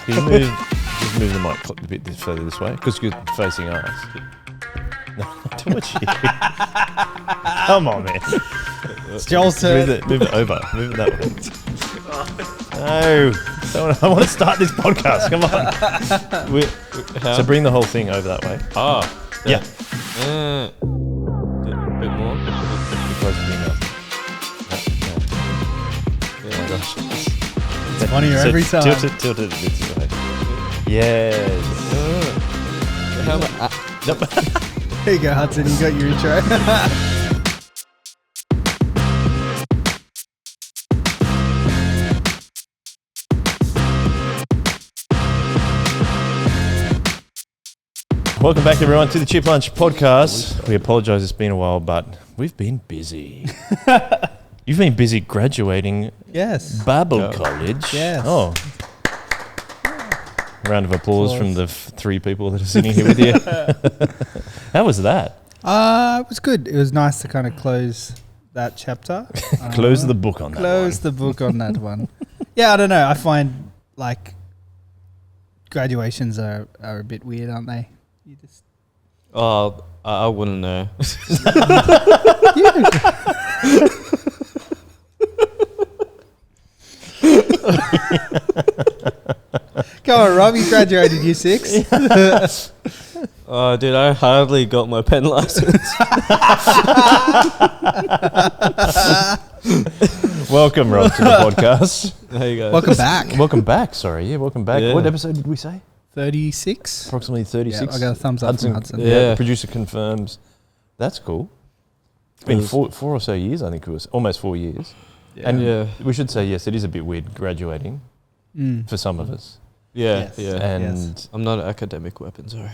Can you just move the mic a bit further this way? Because you're facing us. No, not too much here. Come on, man. It's Joel's turn. Move it over. Move it that way. No. I want to start this podcast. Come on. So bring the whole thing over that way. Oh. Yeah. A bit more. Close to your mouth. Yeah. Oh my gosh. It's funnier every time. Tilt it a bit this way. Yes. How Nope. There you go, Hudson. You got your intro. Welcome back, everyone, to the Chip Lunch podcast. We apologise, it's been a while, but we've been busy. You've been busy graduating Yes. Bible College. Yes. Oh. Round of applause from the three people that are sitting here with you. How was that? It was good. It was nice to kind of close that chapter. Close the book on that Close the book on that one. Yeah, I don't know. I find like graduations are a bit weird, aren't they? You just Oh, I wouldn't know. Come on, Rob. You graduated year 6. Oh, dude, I hardly got my pen license. Welcome, Rob, to the podcast. There you go. Welcome back. Welcome back, sorry. Yeah, welcome back. Yeah. What episode did we say? 36. Approximately 36. Yeah, I got a thumbs up from Hudson. Yeah. The producer confirms. That's cool. It's been four or so years, I think it was. Almost 4 years. Yeah. And we should say, yes, it is a bit weird graduating for some of us. Yeah, Yes. yeah. And, I'm not an academic weapon, sorry.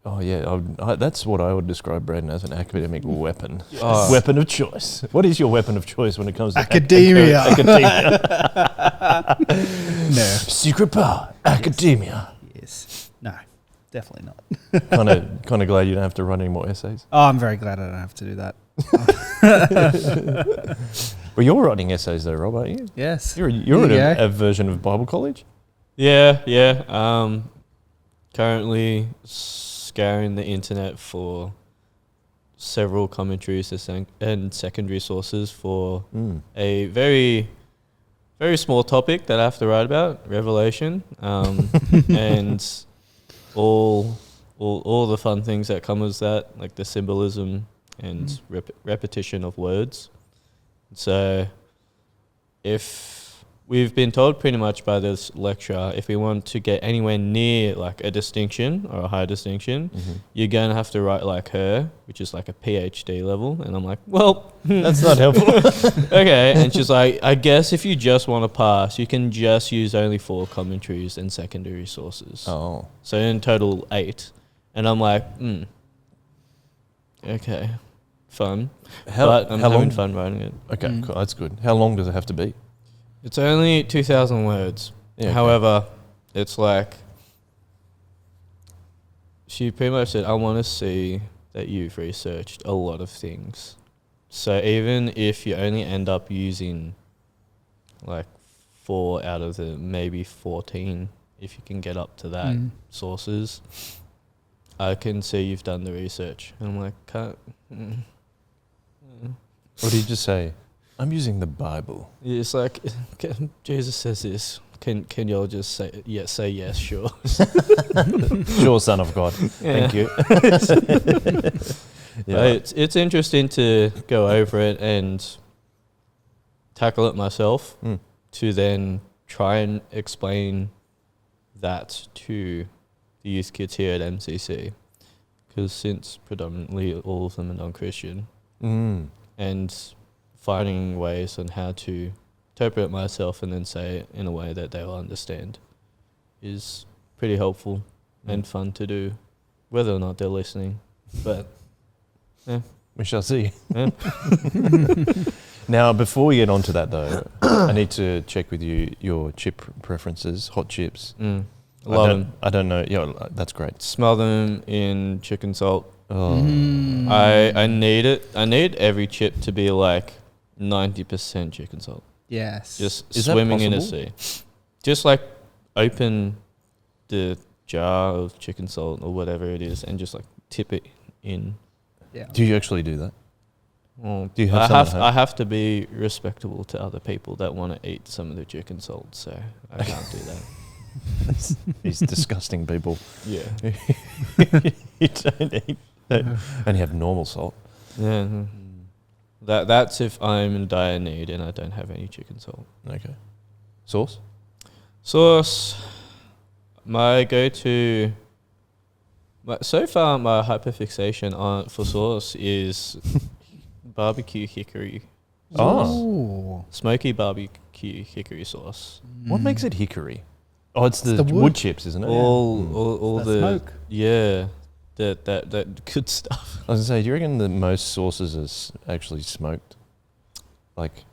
oh, yeah, that's what I would describe Braden as, an academic weapon. Oh. Weapon of choice. What is your weapon of choice when it comes to Academia. academia? No. Secret power. Academia. Yes. No. Definitely not. Kind of glad you don't have to write any more essays. Oh, I'm very glad I don't have to do that. Well, you're writing essays though, Rob, aren't you? Yes. You're There at a version of Bible College? Yeah. Currently scouring the internet for several commentaries and secondary sources for a very, very small topic that I have to write about, Revelation, and all the fun things that come with that, like the symbolism and repetition of words. So if we've been told pretty much by this lecturer, if we want to get anywhere near like a distinction or a high distinction, you're going to have to write like her, which is like a PhD level. And I'm like, well, That's not helpful. okay. And she's like, I guess if you just want to pass, you can just use only 4 commentaries and secondary sources. Oh. So in total 8. And I'm like, okay, fun. But I'm having fun writing it. Okay, cool. That's good. How long does it have to be? It's only 2,000 words. Yeah, okay. However, it's like, she pretty much said, I want to see that you've researched a lot of things. So even if you only end up using like 4 out of the maybe 14, if you can get up to that sources, I can see you've done the research. And I'm like, can't. What did you just say? I'm using the Bible. It's like, Jesus says this. Can y'all just say yes, sure. Sure, Son of God. Yeah. Thank you. Yeah. It's interesting to go over it and tackle it myself to then try and explain that to the youth kids here at MCC, because since predominantly all of them are non-Christian, and finding ways on how to interpret it myself and then say it in a way that they will understand is pretty helpful and fun to do, whether or not they're listening. But yeah. We shall see. Yeah. Now, before we get on to that, though, I need to check with you your chip preferences, hot chips. Love them. I don't know. Yeah, that's great. Smell them in chicken salt. Oh. I need it. I need every chip to be like 90% chicken salt. Yes. Just Is that swimming in a possible? sea. Just like open the jar of chicken salt or whatever it is and just like tip it in. Yeah. Do you actually do that? Well, Do you have some at home? I have to be respectable to other people that want to eat some of the chicken salt, so I can't do that. These disgusting people. Yeah. You don't eat. They only have normal salt. Yeah. That's if I'm in dire need and I don't have any chicken salt. Okay. Sauce? Sauce. My go-to. So far, my hyperfixation for sauce is barbecue hickory. Oh. Smoky barbecue hickory sauce. What makes it hickory? Oh, it's the the wood. wood. Chips, isn't it? All That the smoke. yeah, that good stuff. I was gonna say, do you reckon that most sauces are actually smoked? Like,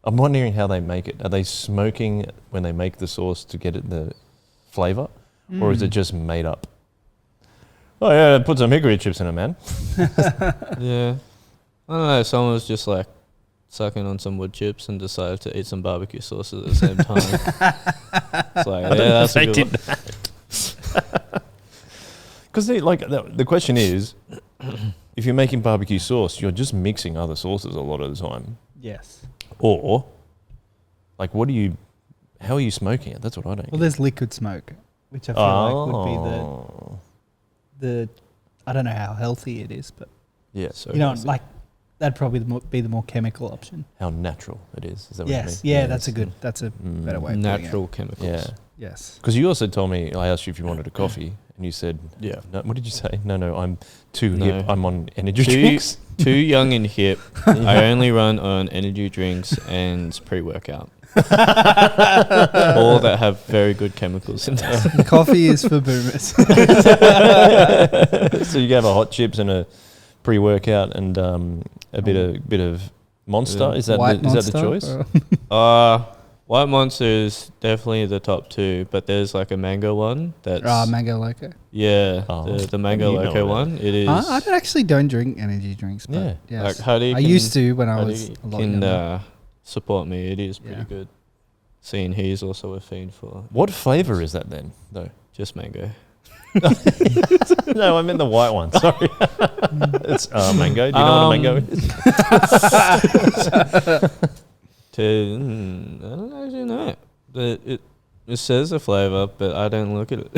I'm wondering how they make it. Are they smoking when they make the sauce to get it the flavour, or is it just made up? Oh yeah, put some hickory chips in it, man. Yeah, I don't know. Someone was just like sucking on some wood chips and decided to eat some barbecue sauce at the same time. It's like, yeah, that's a good one. Because the question is, if you're making barbecue sauce, you're just mixing other sauces a lot of the time. Yes. Or, like, how are you smoking it? That's what I don't Well, get. there's liquid smoke, which I feel like would be the I don't know how healthy it is, but Yeah. So you know, healthy. like that'd probably be the more chemical option. How natural it is. Is that what Yes. you mean? Yeah, that's a better way of putting natural it. chemicals. Yeah. Yes. Because you also told me, I asked you if you wanted a coffee, and you said, Yeah. no, what did you say? No, I'm too No. hip. I'm on energy Too- drinks. Too young and hip. I only run on energy drinks and pre-workout. All that have very good chemicals in them. Coffee is for boomers. So you have a hot chips and a pre-workout and a bit of Monster. Yeah. Is that White is that the Monster, choice? or- White Monster is definitely the top two, but there's like a mango one that's Mango Loco. yeah, Oh, the mango you know loco it. one. It is I actually don't drink energy drinks, but Yeah. yes. like Huddy I can- used to when I Huddy was a lot can younger. support me. It is pretty Yeah. good. Seeing he's also a fiend for What flavour is that then, though? just mango. No, I meant the white one. Sorry, it's mango. Do you know what a mango is? I don't actually know. It says a flavour, but I don't look at it.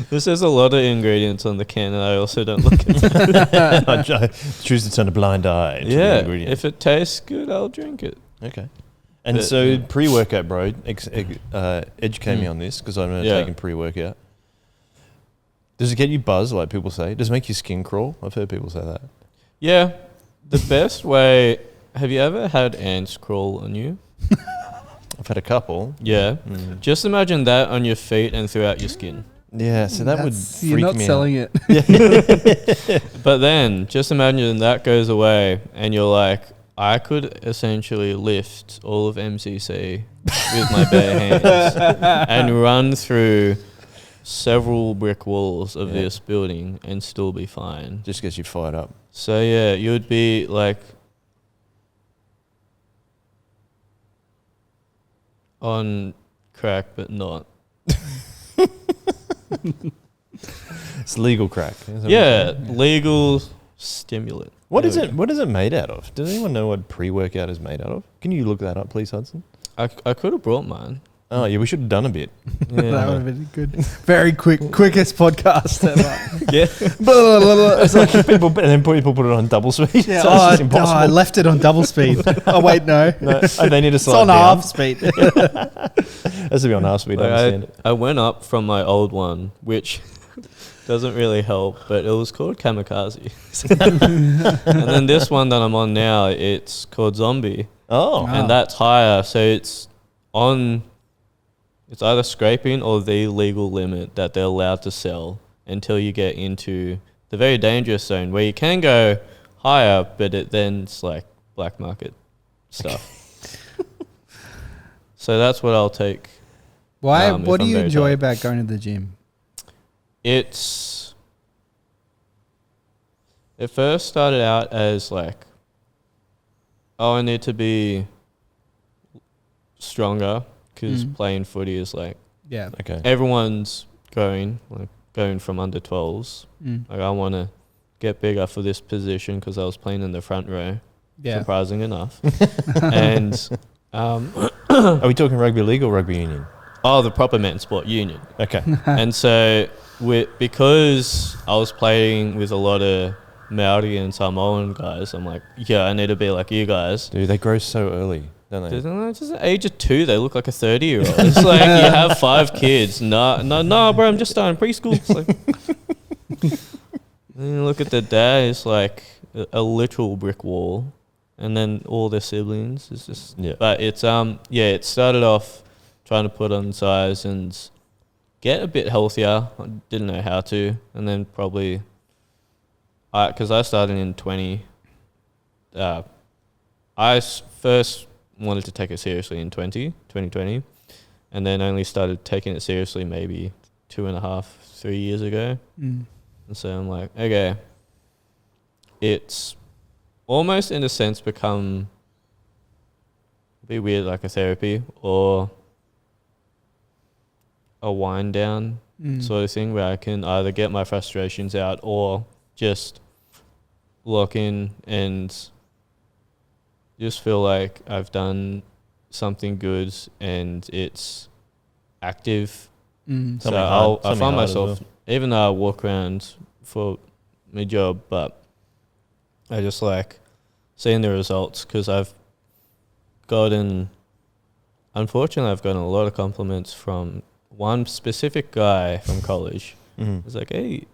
This says a lot of ingredients on the can, and I also don't look at it. I choose to turn a blind eye to the Yeah, ingredients. if it tastes good, I'll drink it. Okay. And But, so yeah. pre-workout, bro, educate me on this because I'm Yeah. taking pre-workout. Does it get you buzzed, like people say? Does it make your skin crawl? I've heard people say that. Yeah, the best way. Have you ever had ants crawl on you? I've had a couple. Yeah. Mm. Just imagine that on your feet and throughout your skin. Yeah, so that would That's- freak You're not me selling out. it. But then, just imagine that goes away, and you're like, I could essentially lift all of MCC with my bare hands and run through several brick walls of Yeah. this building and still be fine. Just gets you fired up. So yeah, you would be like on crack, but not. It's legal crack. Is that what Yeah, you're saying? legal stimulant. What There is we it? What is it made out of? Does anyone know what pre-workout is made out of? Can you look that up, please, Hudson? I could have brought mine. Oh yeah, we should have done a bit. That would Yeah. have been good. Very quickest podcast ever. Yeah. Blah, blah, blah, blah. It's like people, and then people put it on double speed. Yeah, So it's just impossible. I left it on double speed. Oh wait, no. No, they need to It's slow on it down. half speed. Has to be on half speed. I Like, understand it. I went up from my old one, which doesn't really help, but it was called Kamikaze. And then this one that I'm on now, it's called Zombie, Oh, Ah. and that's higher, so it's either scraping or the legal limit that they're allowed to sell until you get into the very dangerous zone where you can go higher, but then it's like black market stuff. So that's what I'll take. Why? If What do I'm you very enjoy tired. about going to the gym? It first started out as like, oh, I need to be stronger because Mm. playing footy is like Yeah. Okay. everyone's going from under 12s. Mm. Like I want to get bigger for this position because I was playing in the front row. Yeah. Surprising enough. And Are we talking rugby league or rugby union? the proper men's sport union. Okay. And so because I was playing with a lot of Maori and Samoan guys, I'm like, yeah, I need to be like you guys. Dude, they grow so early, don't they? Just at the age of 2, they look like a 30-year-old. It's like you have 5 kids. No, bro, I'm just starting preschool. It's like, and you look at the dad, it's like a literal brick wall. And then all their siblings is just But it's it started off trying to put on size and get a bit healthier. I didn't know how to, and then probably because I started in 20. First wanted to take it seriously in 2020, and then only started taking it seriously maybe 2.5, 3 years ago. Mm. And so I'm like, okay, it's almost in a sense become a bit weird, like a therapy or a wind down sort of thing where I can either get my frustrations out or just lock in and just feel like I've done something good and it's active. Mm. So Something I find hard as myself, even though I walk around for my job, but I just like seeing the results because unfortunately, I've gotten a lot of compliments from one specific guy from college. Mm-hmm. He's like, hey,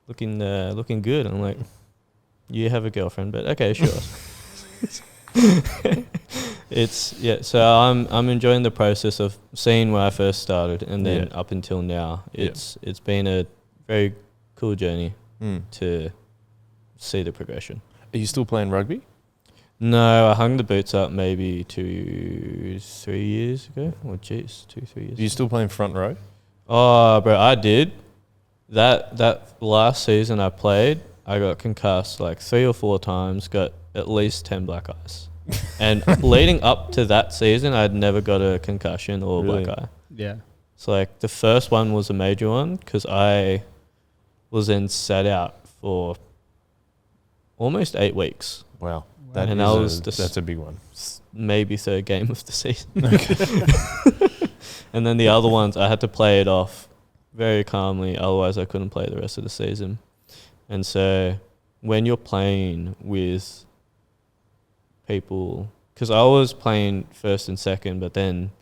looking good. I'm like, you have a girlfriend, but okay, sure. So I'm enjoying the process of seeing where I first started and then up until now. It's been a very cool journey to see the progression. Are you still playing rugby? No, I hung the boots up maybe 2-3 years ago. Oh, jeez, 2-3 years. Are you still playing front row? Oh, bro, I did. That last season I played, I got concussed like 3 or 4 times, got at least 10 black eyes. And leading up to that season, I'd never got a concussion or Really? black eye. Yeah. So like the first one was a major one because I was then sat out for almost 8 weeks. Wow. And that was that's a big one. Maybe 3rd game of the season. And then the other ones, I had to play it off very calmly. Otherwise, I couldn't play the rest of the season. And so when you're playing with people, because I was playing first and second, but then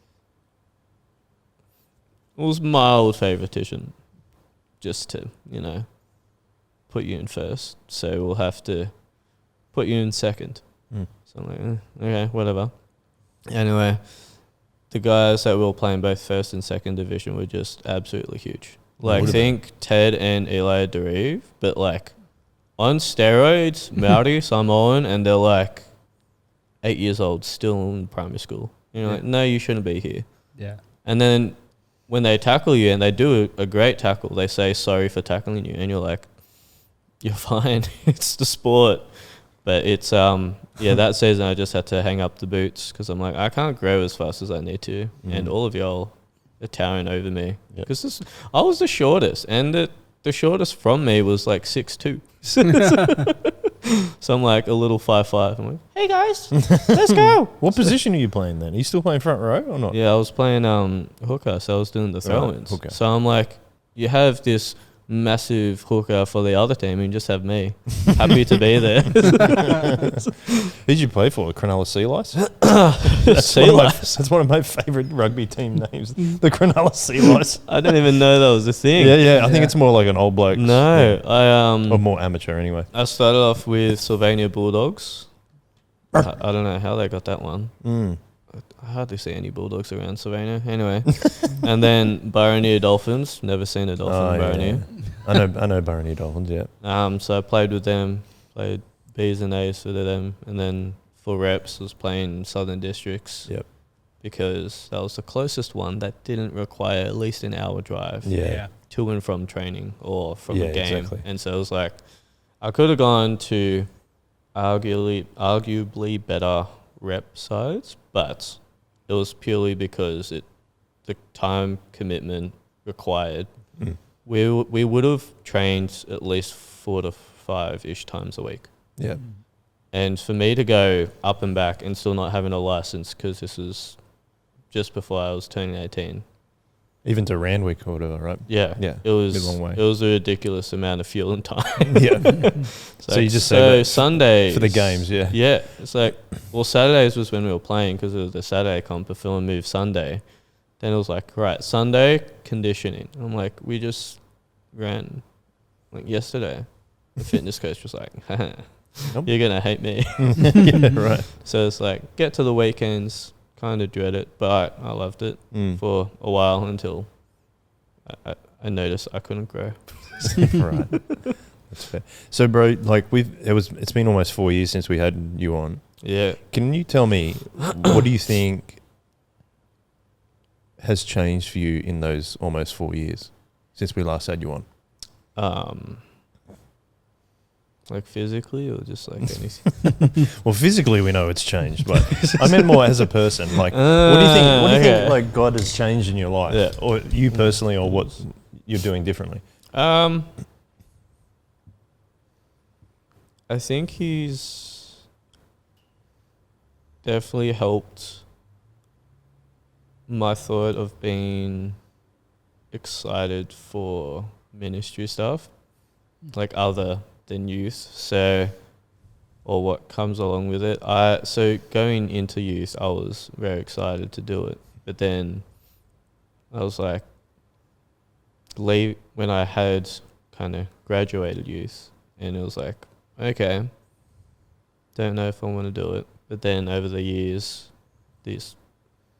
it was mild favoritism just to, put you in first. So we'll have to put you in second. So I'm like, okay, whatever. Anyway, the guys that we were playing both first and second division were just absolutely huge. Like, think Ted and Eli Derive, but like on steroids, Maori, Samoan, and they're like 8 years old, still in primary school. Like, no, you shouldn't be here. Yeah. And then when they tackle you, and they do a great tackle, they say sorry for tackling you, and you're like, you're fine. It's the sport. But it's, that season I just had to hang up the boots because I'm like, I can't grow as fast as I need to. And all of y'all are towering over me. Because I was the shortest. And the shortest from me was like 6'2". So I'm like a little 5'5". I'm like, hey guys, let's go. What position are you playing then? Are you still playing front row or not? Yeah, I was playing hooker, so I was doing the throw-ins. Hooker. So I'm like, you have this massive hooker for the other team and just have me. Happy to be there. Who'd you play for? Cronulla Sea Lice? That's one of my favourite rugby team names. The Cronulla Sea Lice. I didn't even know that was a thing. Yeah. I think it's more like an old bloke. No, or more amateur anyway. I started off with Sylvania Bulldogs. I don't know how they got that one. I hardly see any Bulldogs around Sylvania. Anyway, and then Baronier Dolphins. Never seen a Dolphin Baronier. Yeah. I know Baronier Dolphins. Yeah. So I played with them. Played B's and A's for them, and then for reps was playing Southern Districts. Yep. Because that was the closest one that didn't require at least an hour drive. Yeah. To and from training or from a game. Exactly. And so it was like, I could have gone to arguably better rep sides, but it was purely because it the time commitment required, Mm. we would have trained at least 4 to 5-ish times a week. Yeah. And for me to go up and back and still not having a license, because this was just before I was turning 18. Even to Randwick or whatever, right? Yeah. Yeah. It was Bit long way. It was a ridiculous amount of fuel and time. Yeah. So you just say that Sundays for the games, yeah. Yeah, it's like, well, Saturdays was when we were playing because it was the Saturday comp, but Phil moved Sunday. Then it was like, right, Sunday conditioning. I'm like, we just ran like yesterday. The fitness coach was like, Nope. you're gonna hate me. Yeah, right. So it's like, get to the weekends, kind of dread it, but I loved it Mm. for a while until I noticed I couldn't grow. Right. That's fair. So, bro, like it's been almost 4 years since we had you on. Yeah. Can you tell me what do you think has changed for you in those almost 4 years since we last had you on? Like physically or just like anything? Well, physically we know it's changed, but I meant more as a person. Like, what do you think? What do you think? Like, God has changed in your life, Yeah. or you personally, or what you're doing differently? I think he's definitely helped my thought of being excited for ministry stuff, like other than youth, so, or what comes along with it. So going into youth, I was very excited to do it, but then I was like, when I had kind of graduated youth, and it was like, okay, don't know if I want to do it. But then over the years, the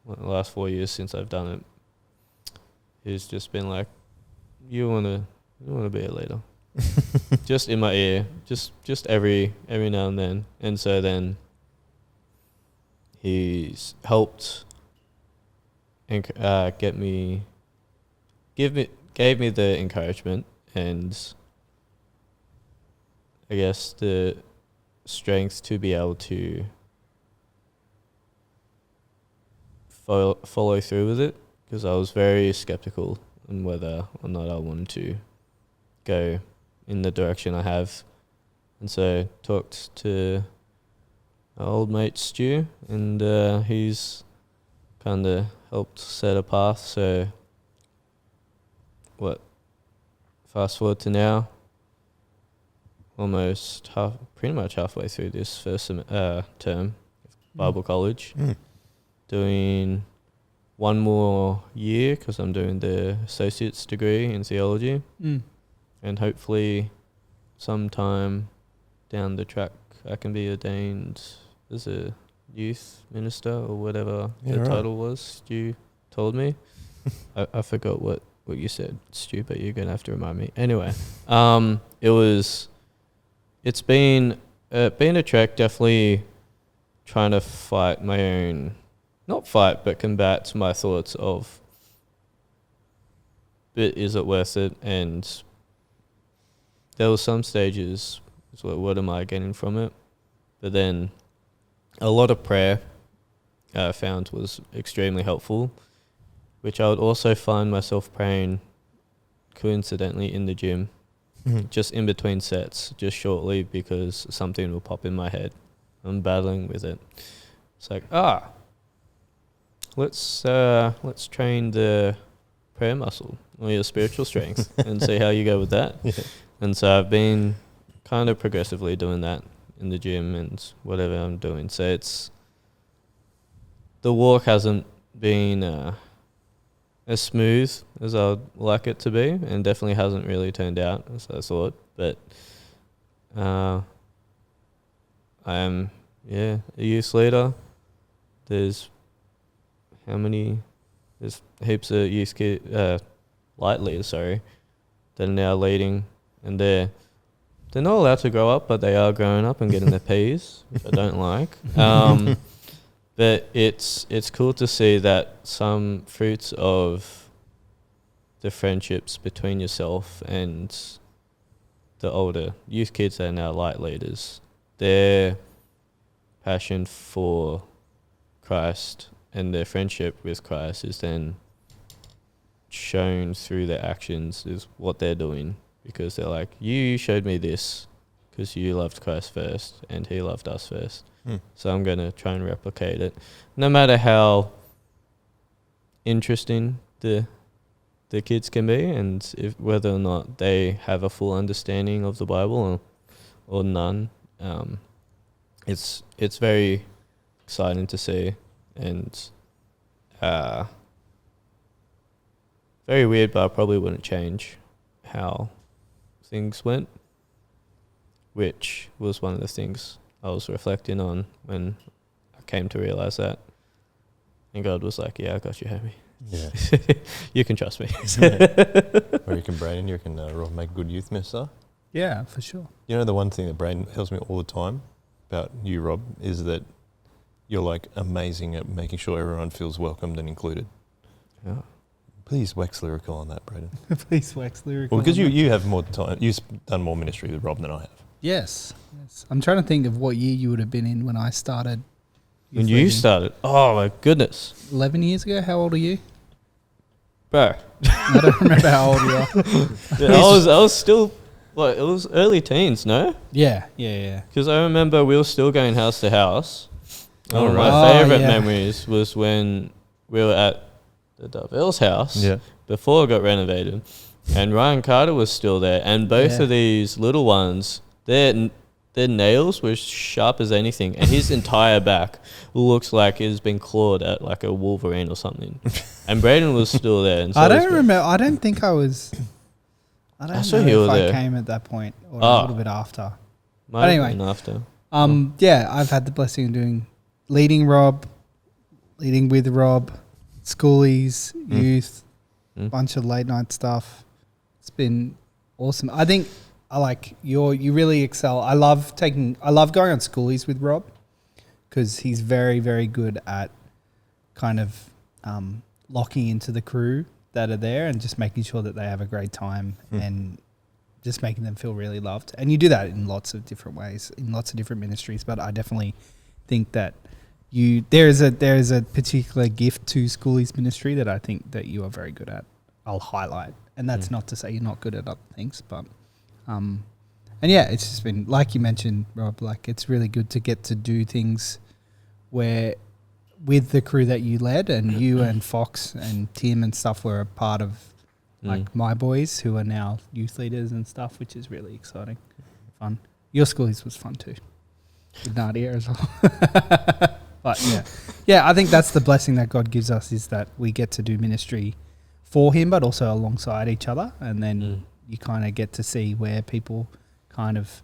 last 4 years since I've done it, it's just been like, you want to be a leader. Just in my ear, just every now and then. And so then he's helped and gave me the encouragement and I guess the strength to be able to follow through with it, because I was very skeptical on whether or not I wanted to go in the direction I have. And so talked to our old mate Stu, and he's kind of helped set a path. So fast forward to now, almost pretty much halfway through this first term of Bible college, doing one more year because I'm doing the associate's degree in theology, and hopefully sometime down the track I can be ordained as a youth minister or whatever the title was Stu told me. I forgot what you said, Stu, but you're going to have to remind me. Anyway, it's been a trek, definitely trying to fight my own, not fight, but combat my thoughts of, is it worth it? And there were some stages, what am I getting from it? But then a lot of prayer I found was extremely helpful, which I would also find myself praying coincidentally in the gym, just in between sets, just shortly, because something will pop in my head. I'm battling with it. It's like, let's train the prayer muscle or your spiritual strength and see how you go with that. Yeah. And so I've been kind of progressively doing that in the gym and whatever I'm doing. So the walk hasn't been as smooth as I'd like it to be, and definitely hasn't really turned out as I thought. But I am, a youth leader. There's heaps of youth light leaders, that are now leading, and they're not allowed to grow up, but they are growing up and getting their P's, which I don't like. But it's cool to see that some fruits of the friendships between yourself and the older youth kids that are now light leaders, their passion for Christ and their friendship with Christ is then shown through their actions is what they're doing, because they're like, you showed me this because you loved Christ first and he loved us first. So I'm going to try and replicate it, no matter how interesting the kids can be, and if whether or not they have a full understanding of the Bible or none. It's very exciting to see, and very weird, but I probably wouldn't change how things went, which was one of the things I was reflecting on when I came to realize that. And God was like, yeah, I got you, Hammy. Yeah. You can trust me. Or you can, Braden, you can Rob, make a good youth minister. Yeah, for sure. You know, the one thing that Braden tells me all the time about you, Rob, is that you're like amazing at making sure everyone feels welcomed and included. Yeah. Please wax lyrical on that, Braden. Please wax lyrical. Well, because you have more time, you've done more ministry with Rob than I have. Yes. I'm trying to think of what year you would have been in when I started. When you started? Oh, my goodness. 11 years ago? How old are you? Bro. I don't remember how old you are. Yeah, I was still, it was early teens, no? Yeah. Because I remember we were still going house to house. One of right. my favourite memories was when we were at the Darvell's house before it got renovated, and Ryan Carter was still there, and both of these little ones, their nails were sharp as anything, and his entire back looks like it's been clawed at like a wolverine or something. And Braden was still there. And so I don't remember. I don't think I was. I don't know if I came at that point or a little bit after. But anyway, after. Yeah, I've had the blessing of leading with Rob, schoolies, youth, bunch of late night stuff. It's been awesome. I think you really excel. I love going on schoolies with Rob because he's very, very good at kind of locking into the crew that are there and just making sure that they have a great time and just making them feel really loved. And you do that in lots of different ways, in lots of different ministries. But I definitely think that there is a particular gift to schoolies ministry that I think that you are very good at. I'll highlight, and that's not to say you're not good at other things, but and yeah, it's just been, like you mentioned, Rob, like it's really good to get to do things where with the crew that you led, and you and Fox and Tim and stuff were a part of, like my boys who are now youth leaders and stuff, which is really exciting, fun. Your schoolies was fun too, with Nadia as well. But yeah, I think that's the blessing that God gives us, is that we get to do ministry for Him, but also alongside each other, and then you kind of get to see where people kind of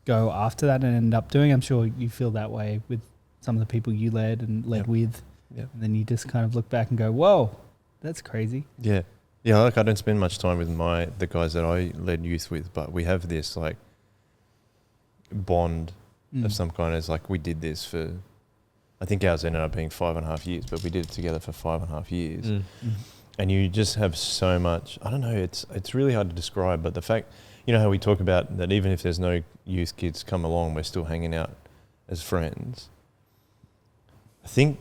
go after that and end up doing. I'm sure you feel that way with some of the people you led with. Yep. And then you just kind of look back and go, whoa, that's crazy. Yeah. Yeah, like I don't spend much time with the guys that I led youth with, but we have this like bond of some kind. It's like we did this for, I think ours ended up being 5.5 years, but we did it together for 5.5 years. And you just have so much, I don't know, it's really hard to describe, but the fact, you know how we talk about that even if there's no youth kids come along, we're still hanging out as friends. I think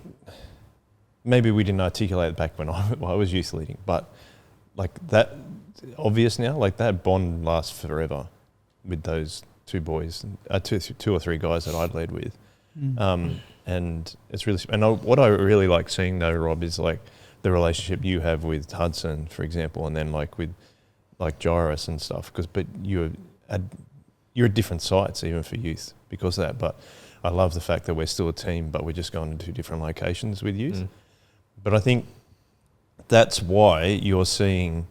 maybe we didn't articulate it back when I was youth leading, but like that, obvious now, like that bond lasts forever with those two boys, two or three guys that I'd led with. And it's really, and what I really like seeing though, Rob, is like the relationship you have with Hudson, for example, and then like with like Jairus and stuff, but you're at different sites even for youth because of that. But I love the fact that we're still a team, but we're just going to 2 different locations with youth. But I think that's why you're seeing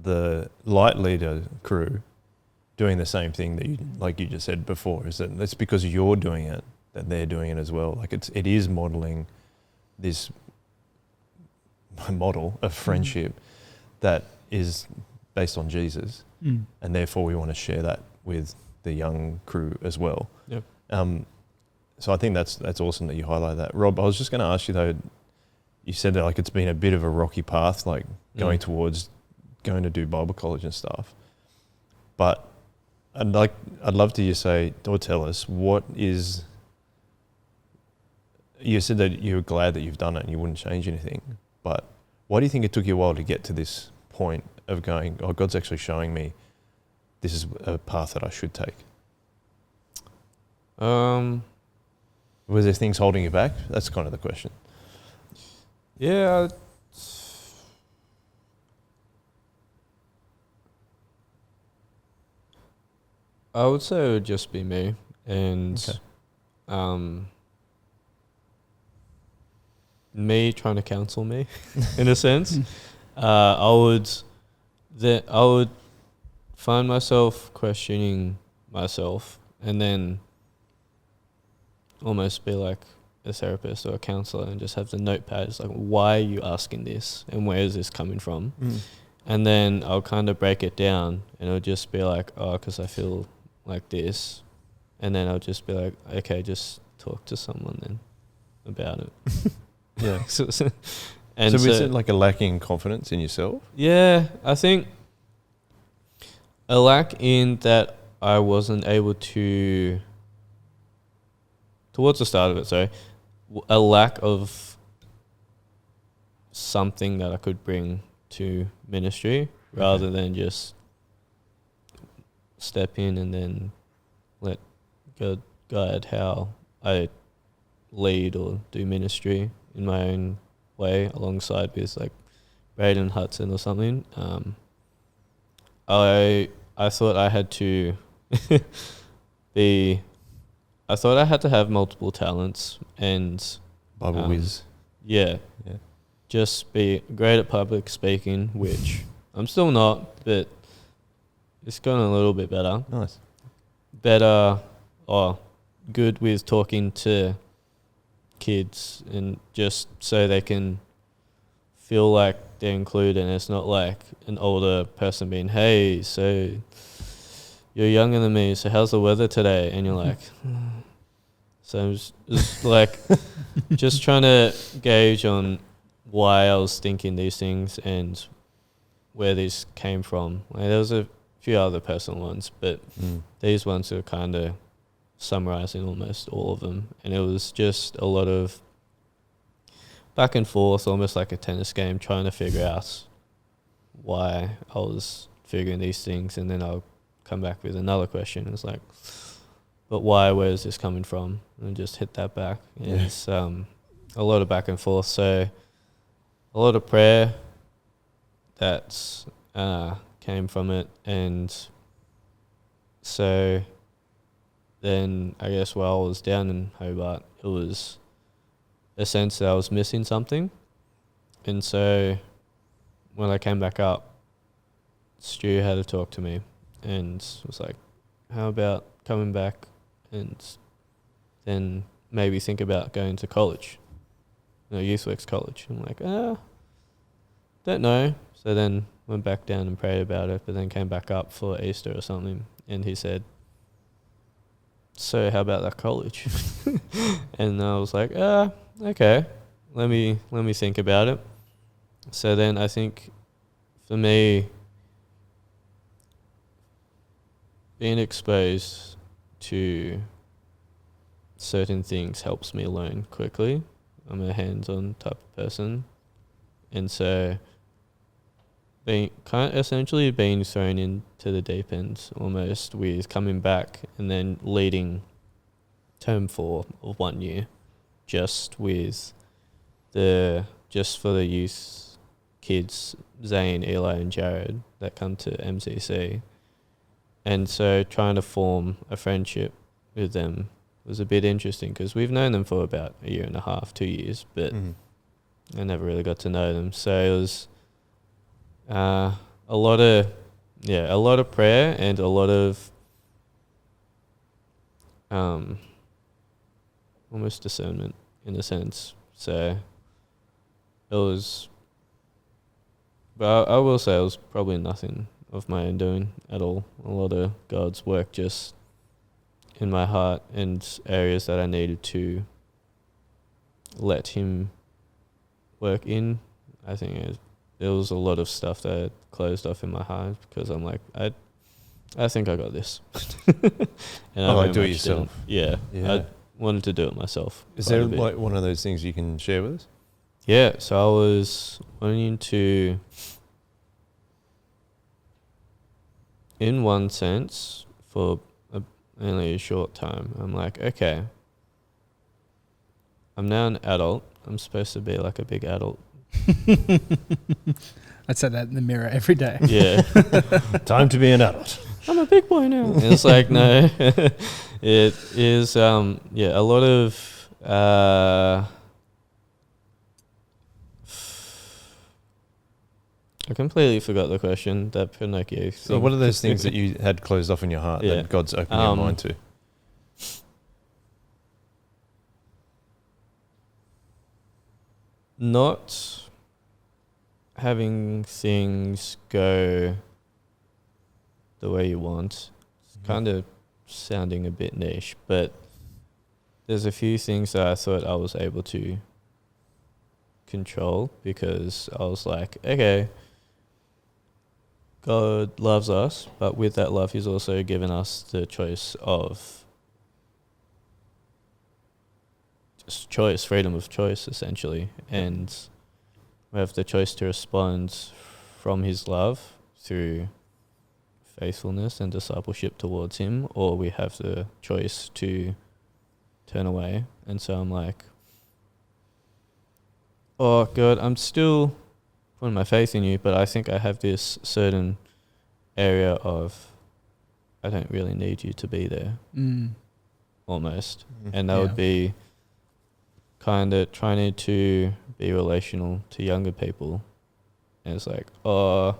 the light leader crew doing the same thing that like you just said before, is that it's because you're doing it that they're doing it as well. Like it is modeling this model of friendship that is based on Jesus, and therefore we want to share that with the young crew as well. Yep. So I think that's awesome that you highlight that. Rob, I was just going to ask you though, you said that like it's been a bit of a rocky path, like going towards going to do Bible college and stuff. But I'd love to say or tell us what is. You said that you're glad that you've done it and you wouldn't change anything, but Why do you think it took you a while to get to this point of going, oh, God's actually showing me this is a path that I should take? Um, Were there things holding you back? That's kind of the question. yeah, I would say it would just be me, and Okay. me trying to counsel me, in a sense. I would find myself questioning myself, and then almost be like a therapist or a counselor, and just have the notepad. It's like, why are you asking this, and where is this coming from? And then I'll kind of break it down, and it'll just be like, oh, because I feel like this. And then I'll just be like, okay, just talk to someone then about it. Yeah. And so is it like a lacking confidence in yourself? yeah, I think a lack in that I wasn't able to, towards the start of it, sorry, a lack of something that I could bring to ministry rather than just step in and then let God guide how I lead or do ministry in my own way, alongside with like Braden Hudson or something. I thought I had to I thought I had to have multiple talents and Bible whiz. yeah, Yeah. just be great at public speaking, which I'm still not, but it's gotten a little bit better. Nice. Better or good with talking to kids, and just so they can feel like they're included, and it's not like an older person being, hey, so you're younger than me, so how's the weather today? And you're like, so I'm just like, just trying to gauge on why I was thinking these things and where these came from. Like, there was a few other personal ones, but these ones are kind of summarizing almost all of them. And it was just a lot of back and forth, almost like a tennis game, trying to figure out why I was figuring these things. And then I'll come back with another question. It's like, but why? Where is this coming from? And just hit that back. And Yeah. it's a lot of back and forth. So a lot of prayer that came from it. And so then I guess while I was down in Hobart, it was a sense that I was missing something. And so when I came back up, Stu had to talk to me and was like, how about coming back and then maybe think about going to college, YouthWorks college? I'm like, don't know. So then went back down and prayed about it, but then came back up for Easter or something, and he said, so how about that college? And I was like, okay, let me think about it. So then I think for me, being exposed to certain things helps me learn quickly. I'm a hands-on type of person, and so essentially being thrown into the deep end almost, with coming back and then leading term 4 of 1 year, just for the youth kids, Zane, Eli and Jared, that come to MCC. And so trying to form a friendship with them was a bit interesting, because we've known them for about a year and a half, 2 years, but I never really got to know them. So it was a lot of prayer and a lot of almost discernment in a sense. So it was, but I will say it was probably nothing of my own doing at all. A lot of God's work just in my heart and areas that I needed to let Him work in. I think there was a lot of stuff that had closed off in my heart, because I'm like, I think I got this. And like do it very much yourself. didn't. Yeah. Yeah. I wanted to do it myself. Is quite a there bit. like one of those things you can share with us? Yeah, so I was wanting to, in one sense, for only a short time, I'm like, okay, I'm now an adult. I'm supposed to be like a big adult. I say that in the mirror every day. Yeah. Time to be an adult. I'm a big boy now. And it's like, no. It is, a lot of, I completely forgot the question, that Pinocchio thing. So what are those things that you had closed off in your heart Yeah. that God's opened your mind to? Not having things go the way you want. It's kind of sounding a bit niche, but there's a few things that I thought I was able to control because I was like, okay, God loves us, but with that love, He's also given us the choice of just choice, freedom of choice, essentially. And we have the choice to respond from His love through faithfulness and discipleship towards Him, or we have the choice to turn away. And so I'm like, oh, God, I'm still putting my faith in you, but I think I have this certain area of I don't really need you to be there, almost. And that would be kind of trying to be relational to younger people. And it's like, oh,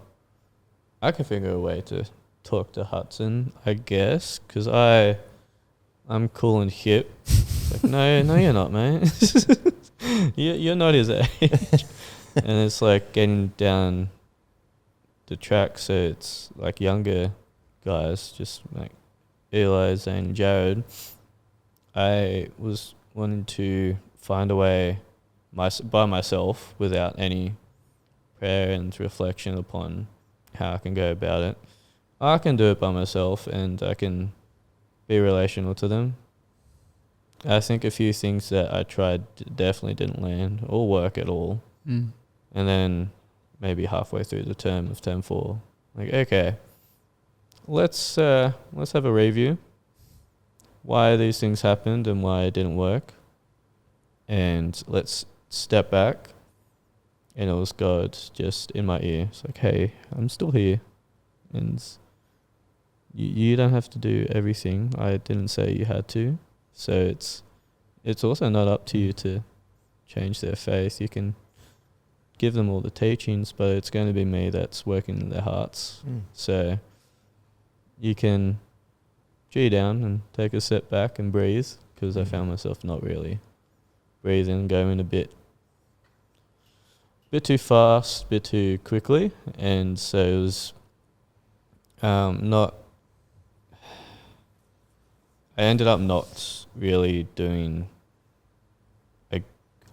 I can figure a way to talk to Hudson, I guess, because I'm cool and hip. It's like, no, you're not, mate. You're not his age. And it's like getting down the track, so it's like younger guys, just like Eli, Zane, Jared. I was wanting to find a way by myself without any prayer and reflection upon how I can go about it. I can do it by myself and I can be relational to them. I think a few things that I tried definitely didn't land or work at all. And then maybe halfway through the term of term 4, like, okay, let's have a review. Why these things happened and why it didn't work. And let's step back. And it was God just in my ear. It's like, hey, I'm still here. And you don't have to do everything. I didn't say you had to. So it's also not up to you to change their faith. You can give them all the teachings, but it's going to be me that's working in their hearts. So you can G down and take a step back and breathe, because I found myself not really breathing, going a bit too fast, bit too quickly, and so it was not. I ended up not really doing.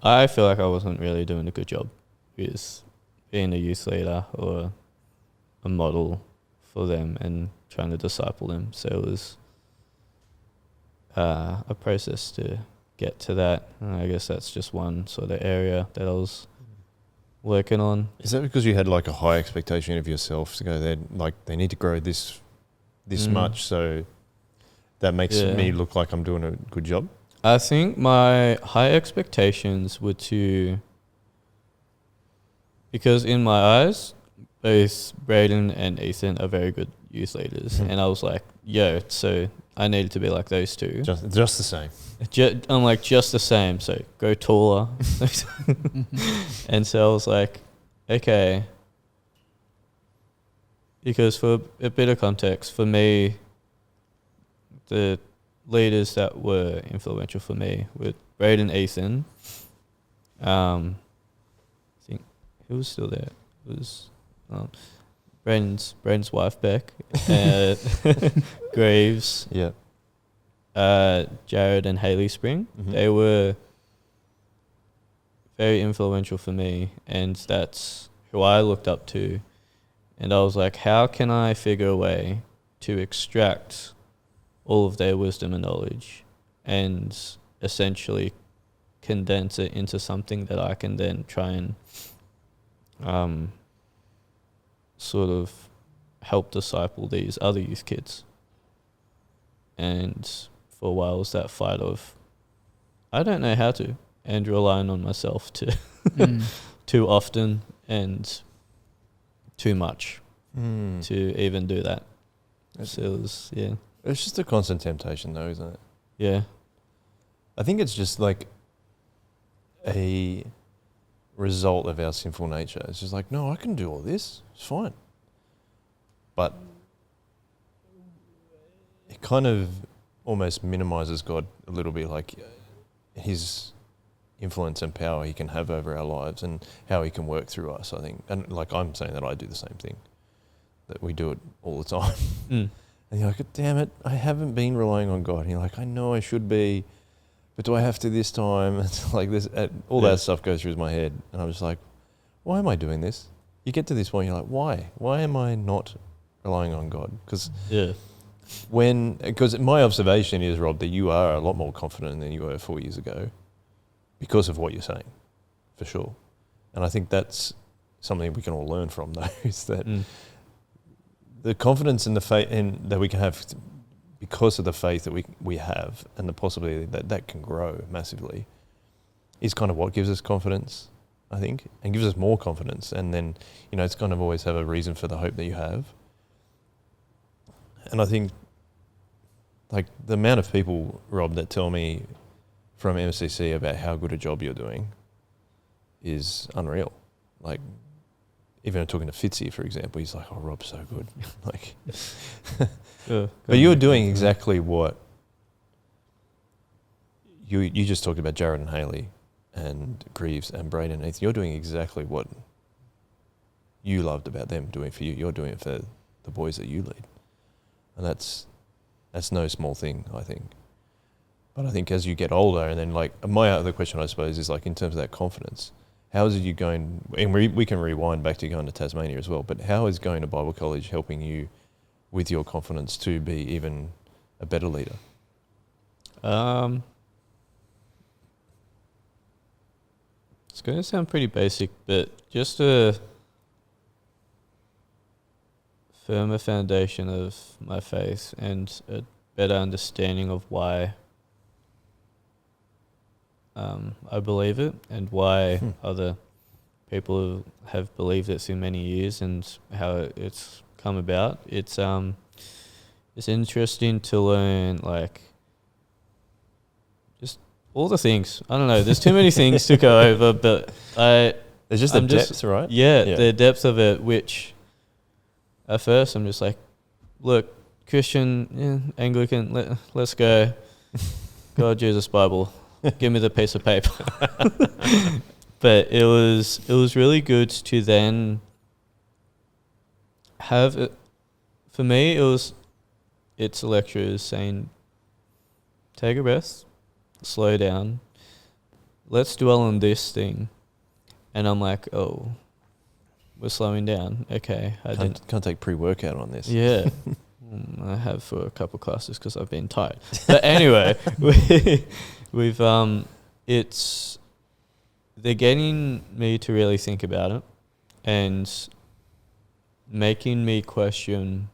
I feel like I wasn't really doing a good job with being a youth leader or a model for them and trying to disciple them. So it was a process to get to that. And I guess that's just one sort of area that I was working on. Is that because you had like a high expectation of yourself to go there, like they need to grow this much, so that makes me look like I'm doing a good job? I think my high expectations were because in my eyes, both Braden and Ethan are very good youth leaders. And I was like, yo, so I needed to be like those two. Just the same. I'm like, just the same. So go taller. And so I was like, okay. Because for a bit of context, for me, the leaders that were influential for me were Braden, Ethan. I think who was still there? It was Braden's wife, Beck, Graves, Jared and Hayley Spring. They were very influential for me, and that's who I looked up to. And I was like, how can I figure a way to extract all of their wisdom and knowledge and essentially condense it into something that I can then try and sort of help disciple these other youth kids. And for a while it was that fight of, I don't know how to, and relying on myself to too often and too much to even do that. So it was, yeah. It's just a constant temptation though, isn't it? Yeah. I think it's just like a result of our sinful nature. It's just like, no, I can do all this. It's fine. But it kind of almost minimizes God a little bit, like his influence and power he can have over our lives and how he can work through us, I think. And like I'm saying that I do the same thing, that we do it all the time. And you're like, damn it, I haven't been relying on God. And you're like, I know I should be, but do I have to this time? It's like this, all that stuff goes through my head. And I'm just like, why am I doing this? You get to this point, you're like, why? Why am I not relying on God? Because my observation is, Rob, that you are a lot more confident than you were 4 years ago because of what you're saying, for sure. And I think that's something we can all learn from, though, is that the confidence and the faith that we can have because of the faith that we have and the possibility that can grow massively is kind of what gives us confidence, I think, and gives us more confidence. And then, it's kind of always have a reason for the hope that you have. And I think, like, the amount of people, Rob, that tell me from MCC about how good a job you're doing is unreal. Like, even talking to Fitzy, for example, he's like, oh, Rob's so good. Like, but you're doing exactly what you just talked about, Jared and Haley and Greaves and Braden and Ethan. You're doing exactly what you loved about them doing for you. You're doing it for the boys that you lead. And that's no small thing, I think. But I think as you get older, and then, like, my other question, I suppose, is, like, in terms of that confidence, how is you going, and we can rewind back to going to Tasmania as well, but how is going to Bible college helping you with your confidence to be even a better leader? It's going to sound pretty basic, but just a firmer foundation of my faith and a better understanding of why I believe it and why other people have believed it through many years and how it's come about. It's interesting to learn, like, just all the things. I don't know. There's too many things to go over, but there's just the depth, right? Yeah, the depth of it. Which at first I'm just like, look, Christian, Anglican, let's go. God, Jesus, Bible. Give me the piece of paper. But it was really good to then have it. For me, it's lecturers saying, take a breath, slow down, let's dwell on this thing. And I'm like, oh, we're slowing down. Okay. Can't take pre-workout on this. Yeah. I have for a couple classes because I've been tired. But anyway, they're getting me to really think about it and making me question,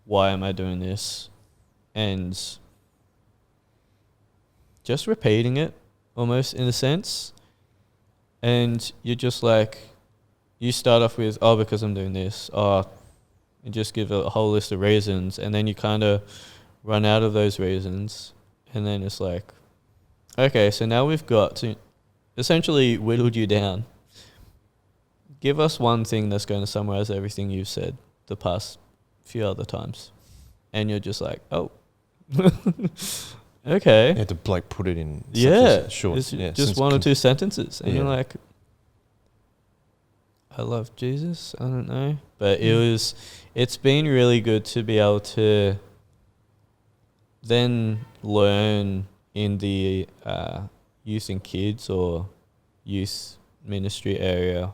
why am I doing this? And just repeating it almost in a sense. And you're just like, you start off with, oh, because I'm doing this. Oh, and just give a whole list of reasons. And then you kind of run out of those reasons. And then it's like, okay, so now we've got to essentially whittled you down. Give us one thing that's going to summarize everything you've said the past few other times. And you're just like, oh, okay. You have to, like, put it in short. It's just one or two sentences. And you're like, I love Jesus. I don't know. But it's been really good to be able to then learn in the youth and kids or youth ministry area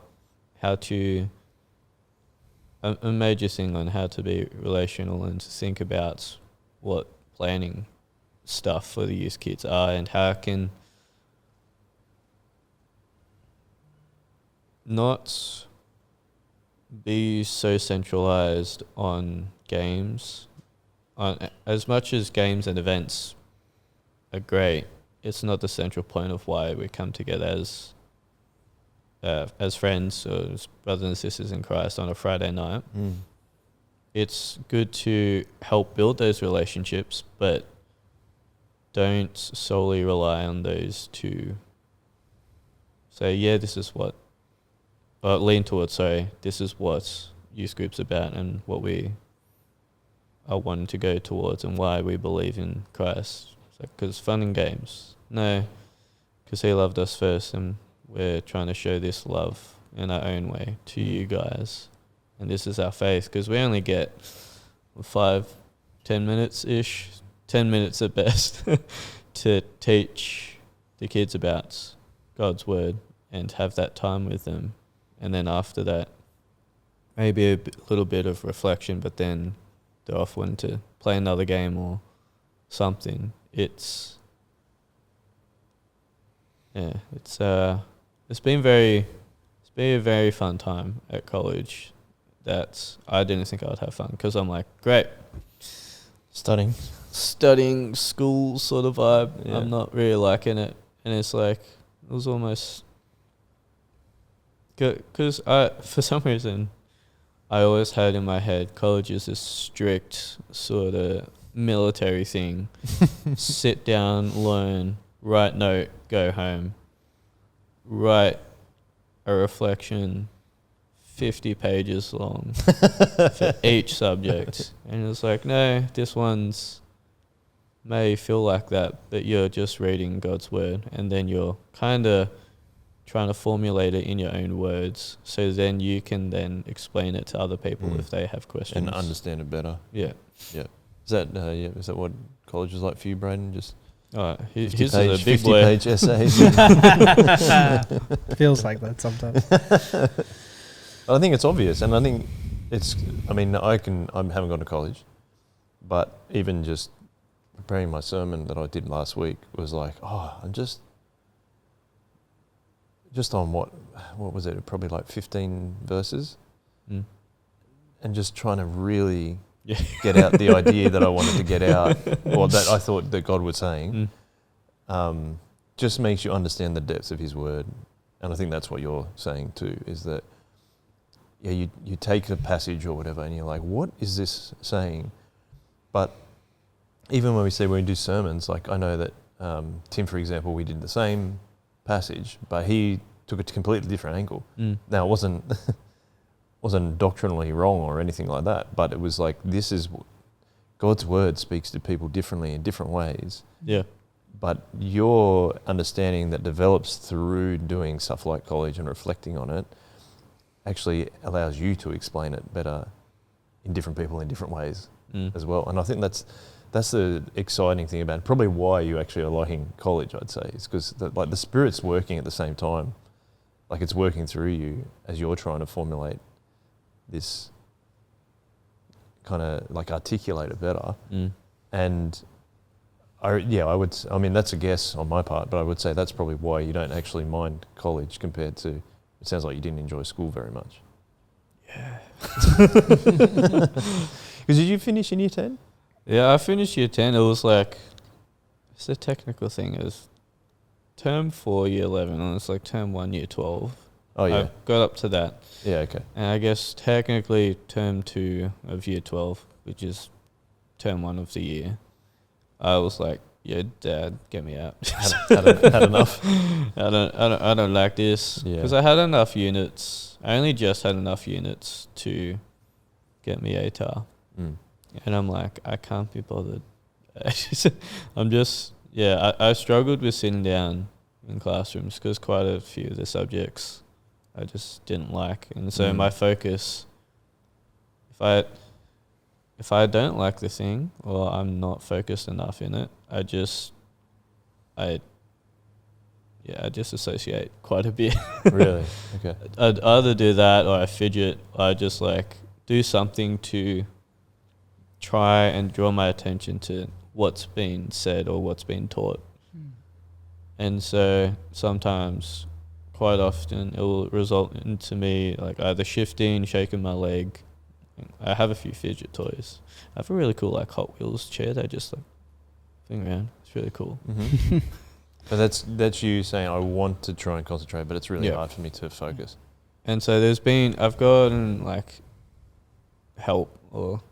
how to, a major thing on how to be relational and to think about what planning stuff for the youth kids are and how I can not be so centralized on games. As much as games and events are great, it's not the central point of why we come together as friends or as brothers and sisters in Christ on a Friday night. It's good to help build those relationships, but don't solely rely on those to say, yeah, this is what, lean towards, this is what youth group's about and what we are wanting to go towards and why we believe in Christ. Because fun and games. No, because he loved us first and we're trying to show this love in our own way to you guys. And this is our faith, because we only get 5-10 minutes-ish, 10 minutes at best, to teach the kids about God's word and have that time with them. And then after that, maybe a little bit of reflection, but then they're off wanting to play another game or something. It's been a very fun time at college that I didn't think I would have fun, because I'm like, great, Studying school sort of vibe. Yeah. I'm not really liking it. And it's like, it was almost, because for some reason, I always had in my head, college is this strict sort of military thing. Sit down, learn, write note, go home. Write a reflection 50 pages long for each subject. And it's like, no, this one's may feel like that, but you're just reading God's word, and then you're kind of trying to formulate it in your own words, so then you can then explain it to other people if they have questions. and understand it better. Yeah. Yeah. Is that what college is like for you, Braden? Just His is a big 50-page essays. Feels like that sometimes. I think it's obvious, and I think I haven't gone to college, but even just preparing my sermon that I did last week was like, I'm just on what was it? Probably like 15 verses, and just trying to really get out the idea that I wanted to get out, or that I thought that God was saying. Just makes you understand the depths of His word, and I think that's what you're saying too. Is that you take the passage or whatever, and you're like, what is this saying? But even when we do sermons, like I know that Tim, for example, we did the same passage, but he took a completely different angle. Now, it wasn't doctrinally wrong or anything like that, but it was like, this is God's word speaks to people differently in different ways. Yeah. But your understanding that develops through doing stuff like college and reflecting on it actually allows you to explain it better in different people in different ways as well. And I think that's the exciting thing about it. Probably why you actually are liking college, I'd say, is because the Spirit's working at the same time. Like, it's working through you as you're trying to formulate this kind of like articulate it better. And that's a guess on my part, but I would say that's probably why you don't actually mind college compared to, it sounds like you didn't enjoy school very much. Yeah. Because did you finish in year 10? Yeah, I finished year 10. It was like, it's a technical thing. It was term 4, year 11, and it's like term 1, year 12. Oh, yeah. I got up to that. Yeah, okay. And I guess technically term 2 of year 12, which is term 1 of the year, I was like, yeah, Dad, get me out. had enough. I don't like this. Because I had enough units. I only just had enough units to get me ATAR. And I'm like, I can't be bothered. I struggled with sitting down in classrooms because quite a few of the subjects I just didn't like. And so my focus, if I don't like the thing or I'm not focused enough in it, I disassociate quite a bit. Really? Okay. I'd either do that or I fidget. Or I just like do something to try and draw my attention to what's being said or what's being taught. And so sometimes quite often it will result into me like either shifting, shaking my leg. I have a few fidget toys. I have a really cool like Hot Wheels chair that I just like thing around. It's really cool. Mm-hmm. But that's you saying I want to try and concentrate, but it's really Yeah. hard for me to focus. And so I've gotten like help or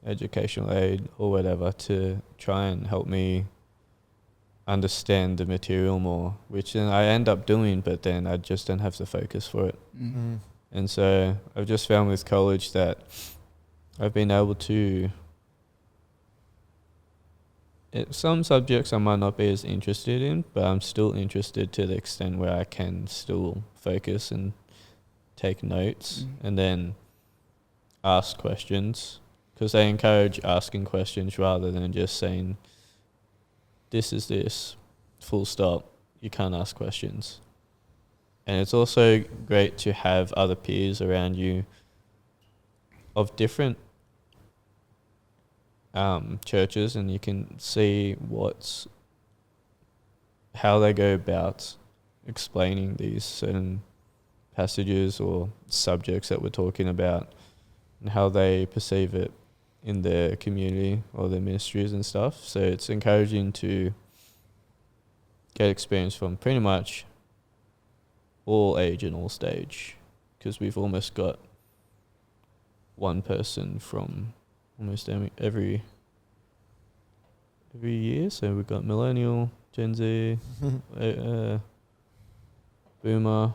educational aid or whatever to try and help me understand the material more, which then I end up doing, but then I just don't have the focus for it. Mm. And so I've just found with college that I've been able to, some subjects I might not be as interested in, but I'm still interested to the extent where I can still focus and take notes and then ask questions, because they encourage asking questions rather than just saying, this is this, full stop. You can't ask questions. And it's also great to have other peers around you of different churches, and you can see how they go about explaining these certain passages or subjects that we're talking about, and how they perceive it in their community or their ministries and stuff. So it's encouraging to get experience from pretty much all age and all stage, because we've almost got one person from almost every year. So we've got millennial, Gen Z, boomer,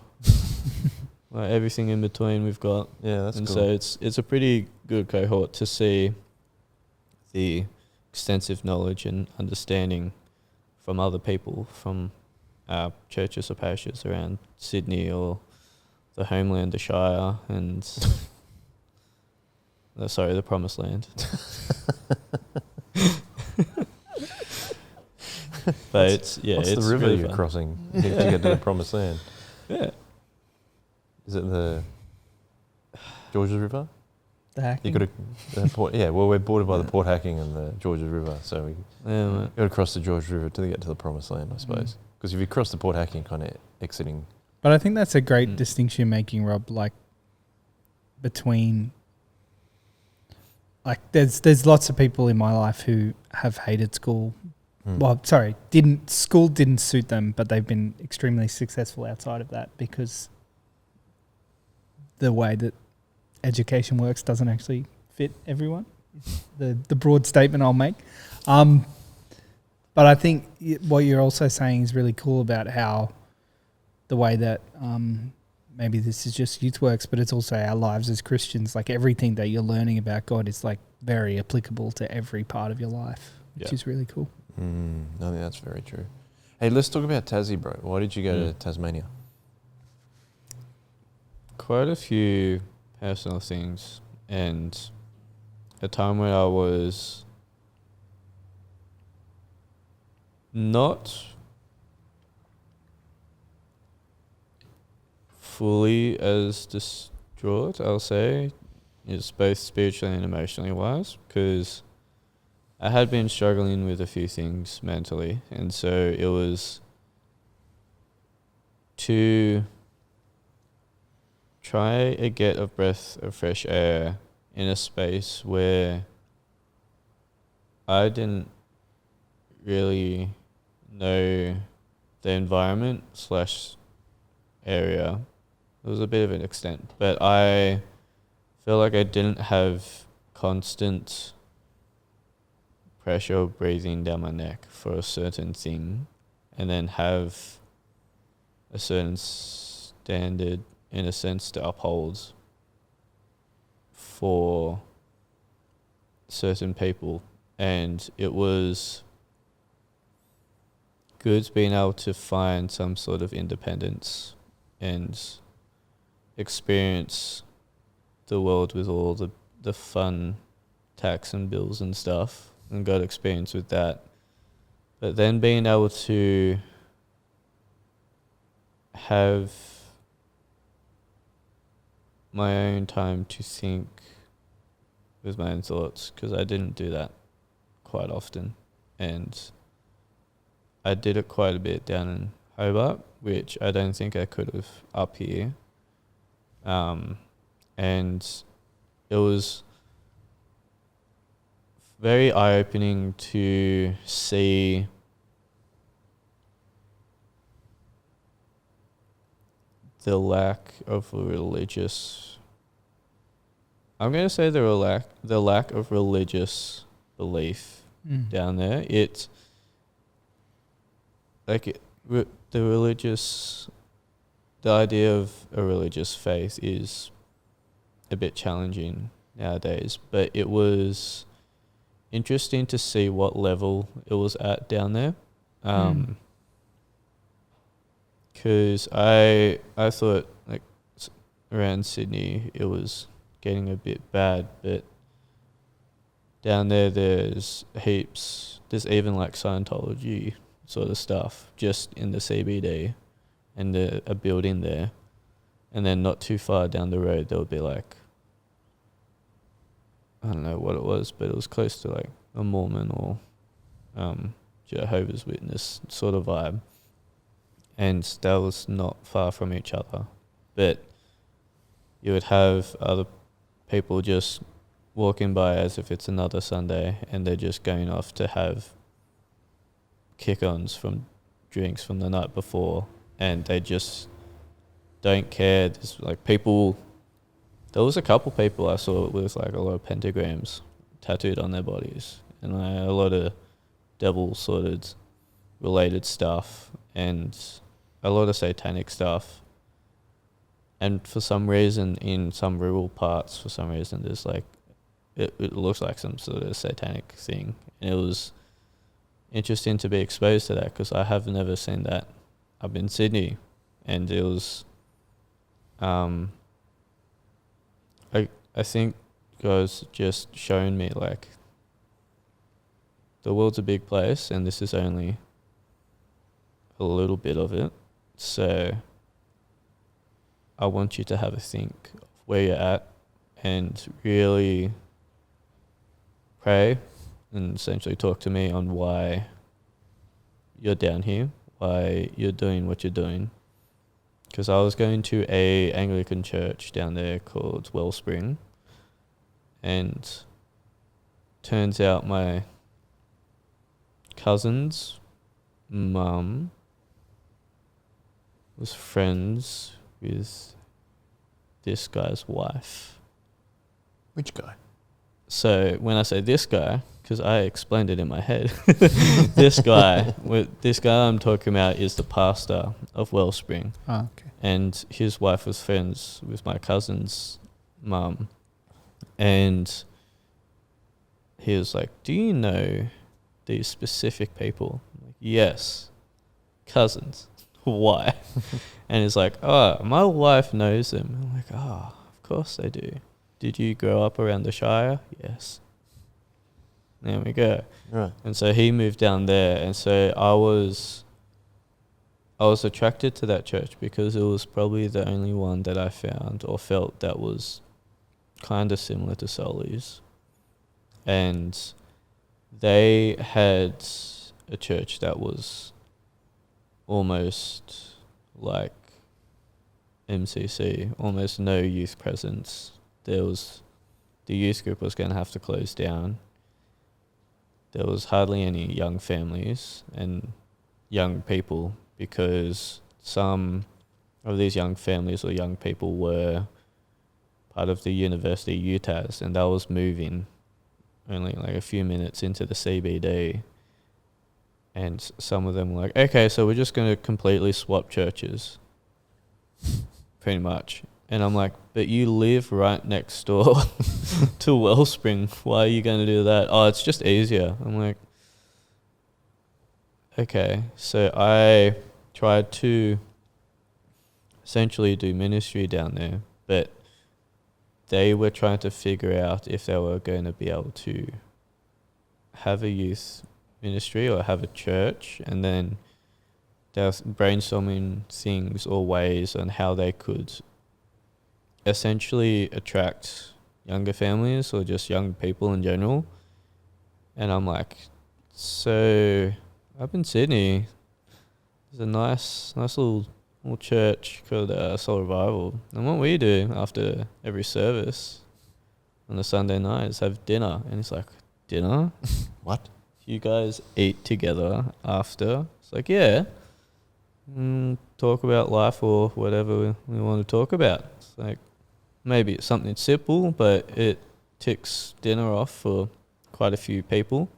like everything in between we've got. Yeah, that's and cool. so it's a pretty good cohort to see the extensive knowledge and understanding from other people from our churches or parishes around Sydney or the homeland, the Shire, and the Promised Land. But it's What's the river really you're fun. crossing to get to the Promised Land? Yeah. Is it the Georges River? The hacking. You got to, yeah. Well, we're bordered by the Port Hacking and the Georges River, so we Yeah, got to cross the Georges River to get to the Promised Land, I suppose. Because if you cross the Port Hacking, kind of exiting. But I think that's a great distinction you're making, Rob. Like between, like there's lots of people in my life who have hated school. Well, sorry, school didn't suit them, but they've been extremely successful outside of that because the way that education works doesn't actually fit everyone. The broad statement I'll make. But I think what you're also saying is really cool about how the way that maybe this is just youth works, but it's also our lives as Christians. Like everything that you're learning about God is like very applicable to every part of your life, which is really cool. I think that's very true. Hey, let's talk about Tassie, bro. Why did you go to Tasmania? quite a few personal things, and a time when I was not fully as distraught, I'll say, is both spiritually and emotionally wise, because I had been struggling with a few things mentally, and so it was to try a get a breath of fresh air in a space where I didn't really know the environment / area. It was a bit of an extent, but I feel like I didn't have constant pressure breathing down my neck for a certain thing, and then have a certain standard in a sense to uphold for certain people. And it was good being able to find some sort of independence and experience the world with all the fun tax and bills and stuff, and got experience with that. But then being able to have my own time to think with my own thoughts, because I didn't do that quite often, and I did it quite a bit down in Hobart, which I don't think I could have up here. And it was very eye-opening to see the lack of religious. I'm going to say the lack of religious belief down there. It's like the idea of a religious faith is a bit challenging nowadays, but it was interesting to see what level it was at down there. Because I thought like around Sydney it was getting a bit bad, but down there's heaps. There's even like Scientology sort of stuff just in the CBD, and a building there, and then not too far down the road there would be like, I don't know what it was, but it was close to like a Mormon or Jehovah's Witness sort of vibe. And that was not far from each other. But you would have other people just walking by as if it's another Sunday, and they're just going off to have kick-ons from drinks from the night before, and they just don't care. There's like people. There was a couple people I saw with like a lot of pentagrams tattooed on their bodies, and a lot of devil sorted related stuff, and a lot of satanic stuff. And for some reason, in some rural parts, for some reason, there's like it looks like some sort of satanic thing, and it was interesting to be exposed to that because I have never seen that up in Sydney, and it was I think guys just showing me like the world's a big place and this is only a little bit of it. So I want you to have a think of where you're at and really pray and essentially talk to me on why you're down here, why you're doing what you're doing. Because I was going to a Anglican church down there called Wellspring, and turns out my cousin's mum was friends with this guy's wife. Which guy? So when I say this guy, because I explained it in my head, this guy I'm talking about is the pastor of Wellspring. Oh, okay. And his wife was friends with my cousin's mum. And he was like, do you know these specific people? I'm like, yes, cousins. Why? And he's like, oh, my wife knows them. I'm like, oh, of course they do. Did you grow up around the Shire? Yes. There we go. Right. And so he moved down there, and so I was attracted to that church because it was probably the only one that I found or felt that was kind of similar to Sully's. And they had a church that was almost like MCC, almost no youth presence. The youth group was going to have to close down. There was hardly any young families and young people because some of these young families or young people were part of the university UTAS, and that was moving only like a few minutes into the CBD. And some of them were like, okay, so we're just going to completely swap churches, pretty much. And I'm like, but you live right next door to Wellspring. Why are you going to do that? Oh, it's just easier. I'm like, okay. So I tried to essentially do ministry down there, but they were trying to figure out if they were going to be able to have a youth ministry or have a church, and then they're brainstorming things or ways on how they could essentially attract younger families or just young people in general. And I'm like, so up in Sydney, there's a nice little church called Soul Revival. And what we do after every service on a Sunday night is have dinner. And he's like, dinner? What? You guys eat together after? It's like, yeah. Talk about life or whatever we want to talk about. It's like, maybe it's something simple, but it ticks dinner off for quite a few people.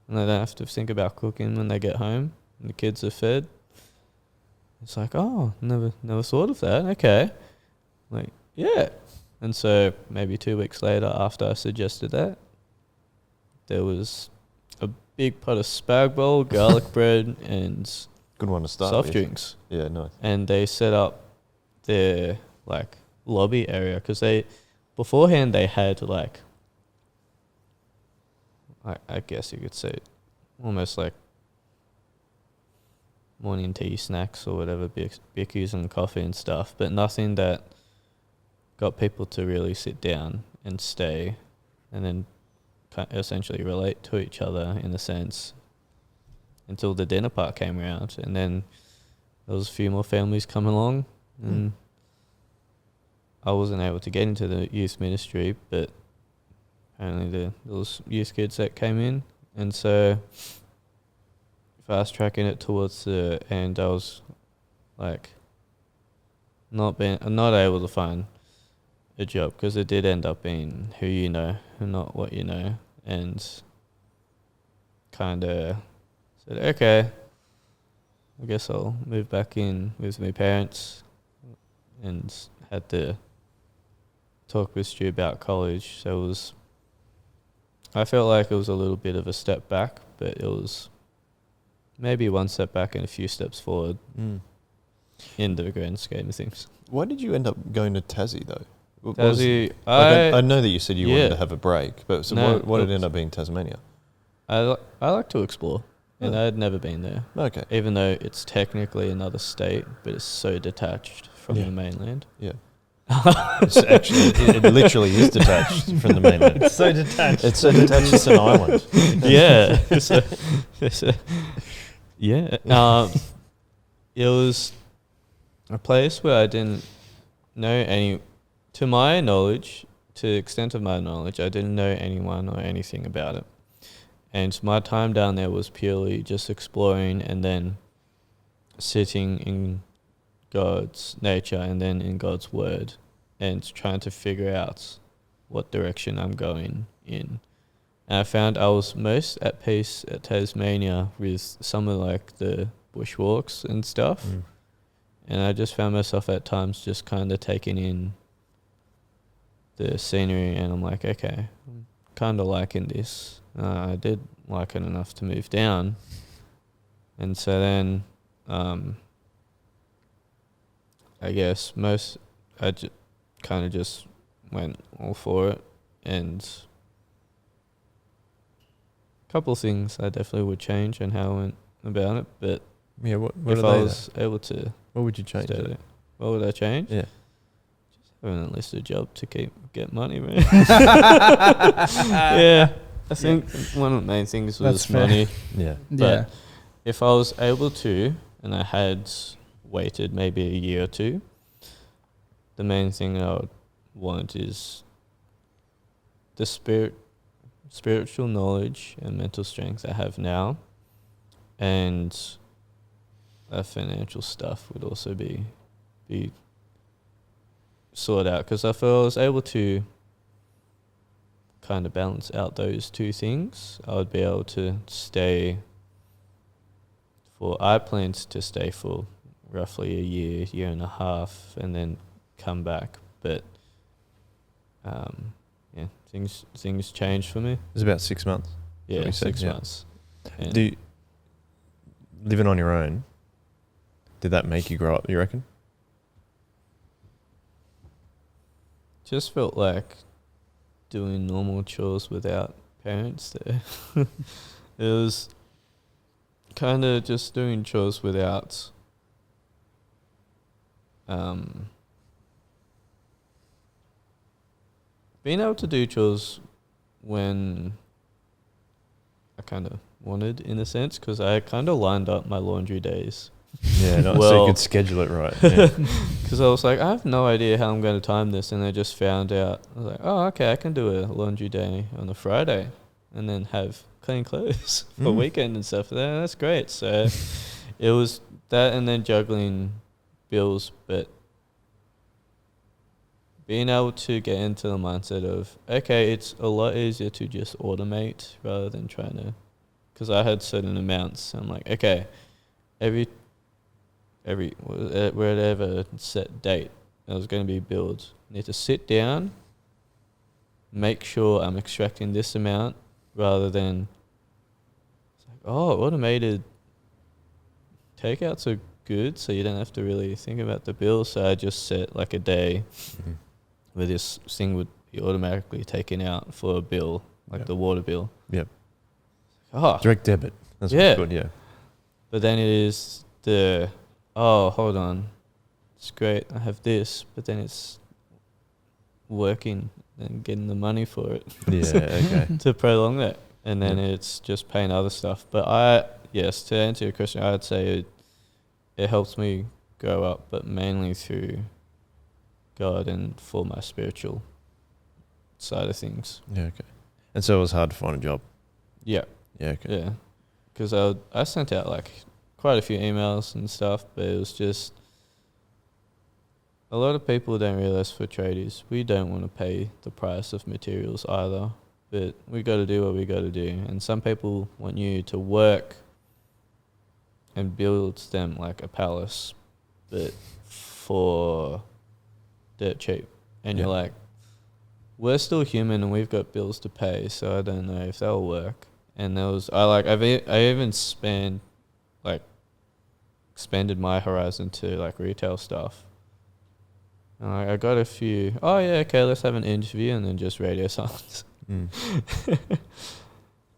And they don't have to think about cooking when they get home and the kids are fed. It's like, oh, never thought of that. Okay. Like, yeah. And so maybe 2 weeks later, after I suggested that, there was a big pot of spag bowl, garlic bread, and Good one to start soft with. drinks. Yeah, nice. And they set up their like lobby area because beforehand they had like, I guess you could say, almost like morning tea snacks or whatever, bickies and coffee and stuff, but nothing that got people to really sit down and stay and then essentially relate to each other in a sense until the dinner part came around. And then there was a few more families come along, and I wasn't able to get into the youth ministry, but apparently there was youth kids that came in. And so fast tracking it towards the end, I was like not able to find a job because it did end up being who you know and not what you know, and kind of said, okay, I guess I'll move back in with my parents, and had to talk with Stu about college. So I felt like it was a little bit of a step back, but it was maybe one step back and a few steps forward in the grand scheme of things. Why did you end up going to Tassie though? Tassie, I know that you said you wanted yeah. to have a break, but so No, what did it end up being Tasmania? I like to explore, and Oh. I had never been there. Okay. Even though it's technically another state, but it's so detached from Yeah. the mainland. Yeah. It's actually, it literally is detached from the mainland. It's so detached. It's so detached, it's an island. Yeah. Yeah. It was a place where I didn't know any, to my knowledge, to the extent of my knowledge, I didn't know anyone or anything about it. And my time down there was purely just exploring and then sitting in God's nature and then in God's word and trying to figure out what direction I'm going in. And I found I was most at peace at Tasmania with some of like the bushwalks and stuff. And I just found myself at times just kind of taking in the scenery, and I'm like, okay, I'm kind of liking this. I did like it enough to move down. And so then I guess I kind of just went all for it, and a couple of things I definitely would change and how I went about it, but Yeah, what if are I they? was able to What would you change? stay there, what would I change? Yeah. Having a listed job to get money, man. Yeah, I think one of the main things That's was fair. money. Yeah. Yeah. But if I was able to, and I had waited maybe a year or two, the main thing I would want is the spiritual knowledge and mental strength I have now, and that financial stuff would also be sorted out, because I feel I was able to kind of balance out those two things. I would be able to I planned to stay for roughly a year and a half, and then come back. But yeah, things changed for me. It was about 6 months. Yeah, you said, 6 yeah. months. And Living on your own, did that make you grow up, you reckon? just felt like doing normal chores without parents there. It was kind of just doing chores without being able to do chores when I kind of wanted, in a sense, because I kind of lined up my laundry days Yeah, so you Well- could schedule it right. Yeah. Because I was like, I have no idea how I'm going to time this, and I just found out. I was like, oh, okay, I can do a laundry day on a Friday, and then have clean clothes for weekend and stuff. That's great. So it was that, and then juggling bills, but being able to get into the mindset of, okay, it's a lot easier to just automate rather than trying to, because I had certain amounts. I'm like, okay, every whatever set date I was going to be billed, I need to sit down, make sure I'm extracting this amount, rather than, it's like, oh, automated takeouts are good, so you don't have to really think about the bill. So I just set like a day where this thing would be automatically taken out for a bill, like the water bill. Yep. Oh, Direct debit. That's Yeah. good. Yeah. but then it is the, oh, hold on, it's great, I have this, but then it's working and getting the money for it Yeah. Okay. to prolong that, and then Yeah. it's just paying other stuff. But yes, to answer your question, I'd say it helps me grow up, but mainly through God and for my spiritual side of things. Yeah. Okay. And so it was hard to find a job. Yeah, Yeah. Okay. yeah, because I sent out like quite a few emails and stuff, but it was just, a lot of people don't realize for tradies, we don't want to pay the price of materials either, but we got to do what we got to do. And some people want you to work and build them like a palace, but for dirt cheap. And Yeah. you're like, we're still human and we've got bills to pay, so I don't know if that'll work. And there was, I even expanded my horizon to like retail stuff. And I got a few, oh yeah, okay, let's have an interview, and then just radio silence. Mm.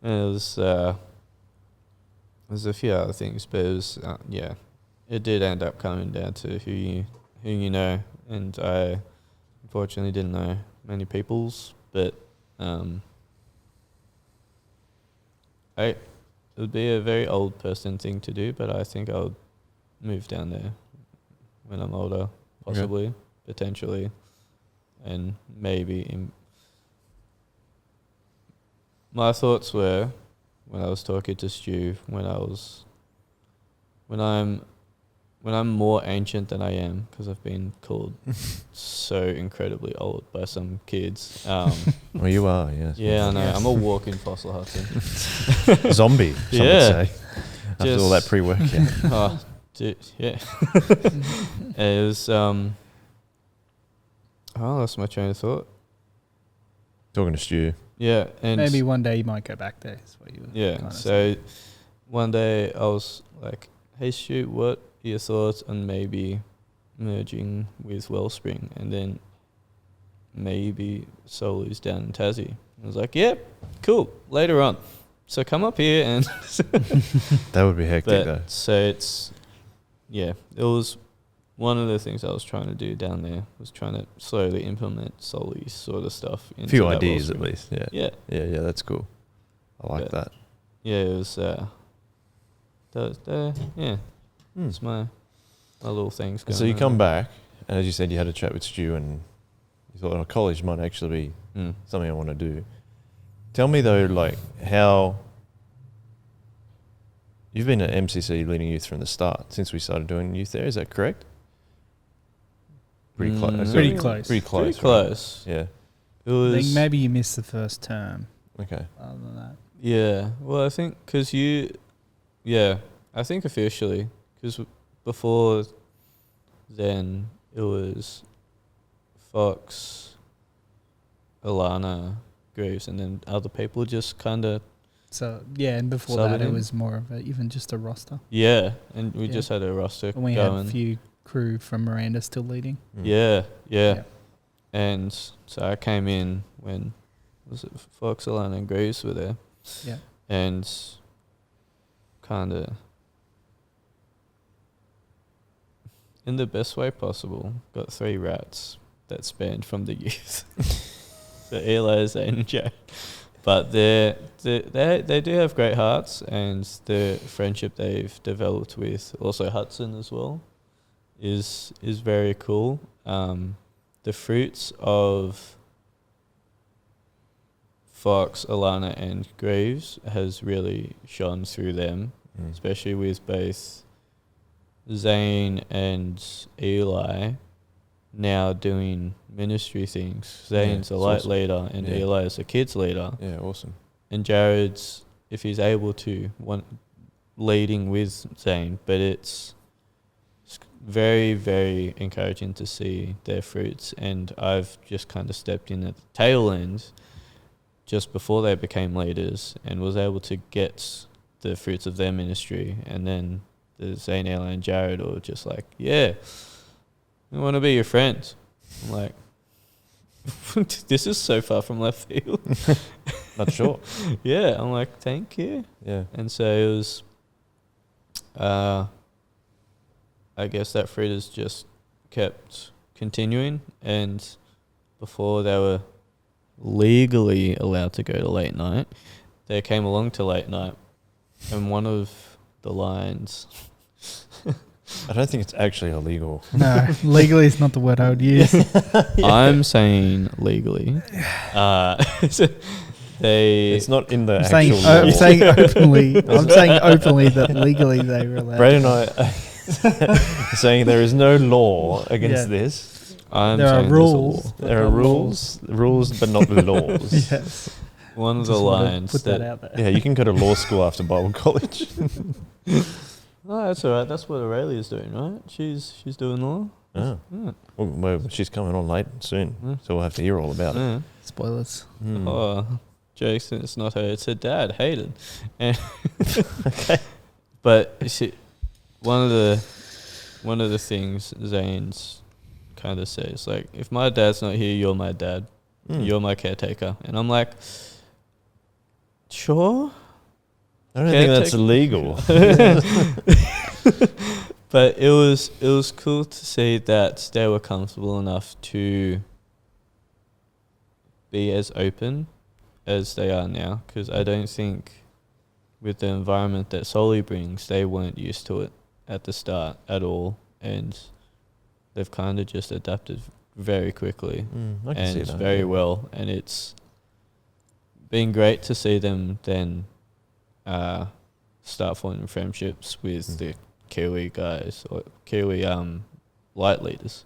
And it was, there's a few other things, but it was, yeah, it did end up coming down to who you know, and I unfortunately didn't know many people's, but it would be a very old person thing to do, but I think I'll move down there when I'm older, possibly, potentially, and maybe. My thoughts were, when I was talking to Stu, when I'm more ancient than I am, because I've been called so incredibly old by some kids. Well, you are. Yes. Yeah, I know. Yes. I'm a walking fossil Hudson. Zombie. Some Yeah. would say. After all that Just- pre-workout. Oh, dude, yeah. It was. Oh, that's my train of thought. Talking to Stu. Yeah, and Maybe one day you might go back there. Is what you were yeah. kinda So saying. one day I was like, "Hey, Stu, what are your thoughts on maybe merging with Wellspring, and then maybe Solu's down in Tassie?" I was like, "Yep, cool. Later on, so come up here and." That would be hectic, though. But so it's, yeah, it was one of the things I was trying to do down there, was trying to slowly implement Soli sort of stuff. A few that ideas at Wellspring. least. Yeah. Yeah, Yeah. That's cool. I like But- that. yeah, it was. Yeah, Mm. it's my little things. And Going so you on come there. back, and as you said, you had a chat with Stu, and you thought, oh, college might actually be Mm. something I want to do. Tell me though, like how you've been at MCC leading youth from the start since we started doing youth there. Is that correct? Pretty close. Mm, Pretty close. Pretty close. Pretty right? close. Yeah. It I was. think maybe you missed the first term. Okay. Other than that, Yeah. Well, I think because I think officially, because before then it was Fox, Alana, Graves, and then other people just kind of, so yeah, and before Subbing that, it in. was more of even just a roster. yeah, and we Yeah. just had a roster And we going. had a few crew from Miranda still leading. Mm. Yeah. Yeah. And so I came in when, was it Fox, Alana, and Graves were there. Yeah. And kind of, in the best way possible, got 3 rats that spanned from the youth. So Eli, Zane, and Jack. But they do have great hearts, and the friendship they've developed with also Hudson as well is very cool. The fruits of Fox, Alana, and Greaves has really shone through them, especially with both Zane and Eli now doing ministry things. Zane's a light leader, and Eli is a kids leader. Yeah, awesome. And Jared's, if he's able to, leading with Zane, but it's very, very encouraging to see their fruits. And I've just kind of stepped in at the tail end just before they became leaders and was able to get the fruits of their ministry. And then the Zane, Ella, and Jared were just like, yeah, I want to be your friend. I'm like, this is so far from left field. Not sure. Yeah, I'm like, thank you. Yeah. And so it was, I guess that fruit has just kept continuing. And before they were legally allowed to go to late night, they came along to late night, and one of the lines. I don't think it's actually illegal. No, legally is not the word I would use. I'm saying legally. It's not in the I'm actual saying, law. I'm saying openly. I'm saying openly that legally they were allowed. Brad and I are saying there is no law against this. I'm There are saying there's a rules. law. There are rules, but not laws. Yes. One of the Just wanted to lines put that out there. Yeah, you can go to law school after Bible college. Oh, that's all right. That's what Aurelia's doing, right? She's doing law. Oh. Yeah. Well, she's coming on late soon, so we'll have to hear all about it. Yeah. Spoilers. Oh, jokes, it's not her, it's her dad, Hayden. And okay. But you see, one of the things Zane's kind of says, like, if my dad's not here, you're my dad. You're my caretaker. And I'm like, sure. I don't think that's illegal. But it was cool to see that they were comfortable enough to be as open as they are now, because I don't think with the environment that Soli brings, they weren't used to it at the start at all, and they've kind of just adapted very quickly I can see and that, very yeah. well, and it's been great to see them then start forming friendships with the Kiwi guys or Kiwi light leaders.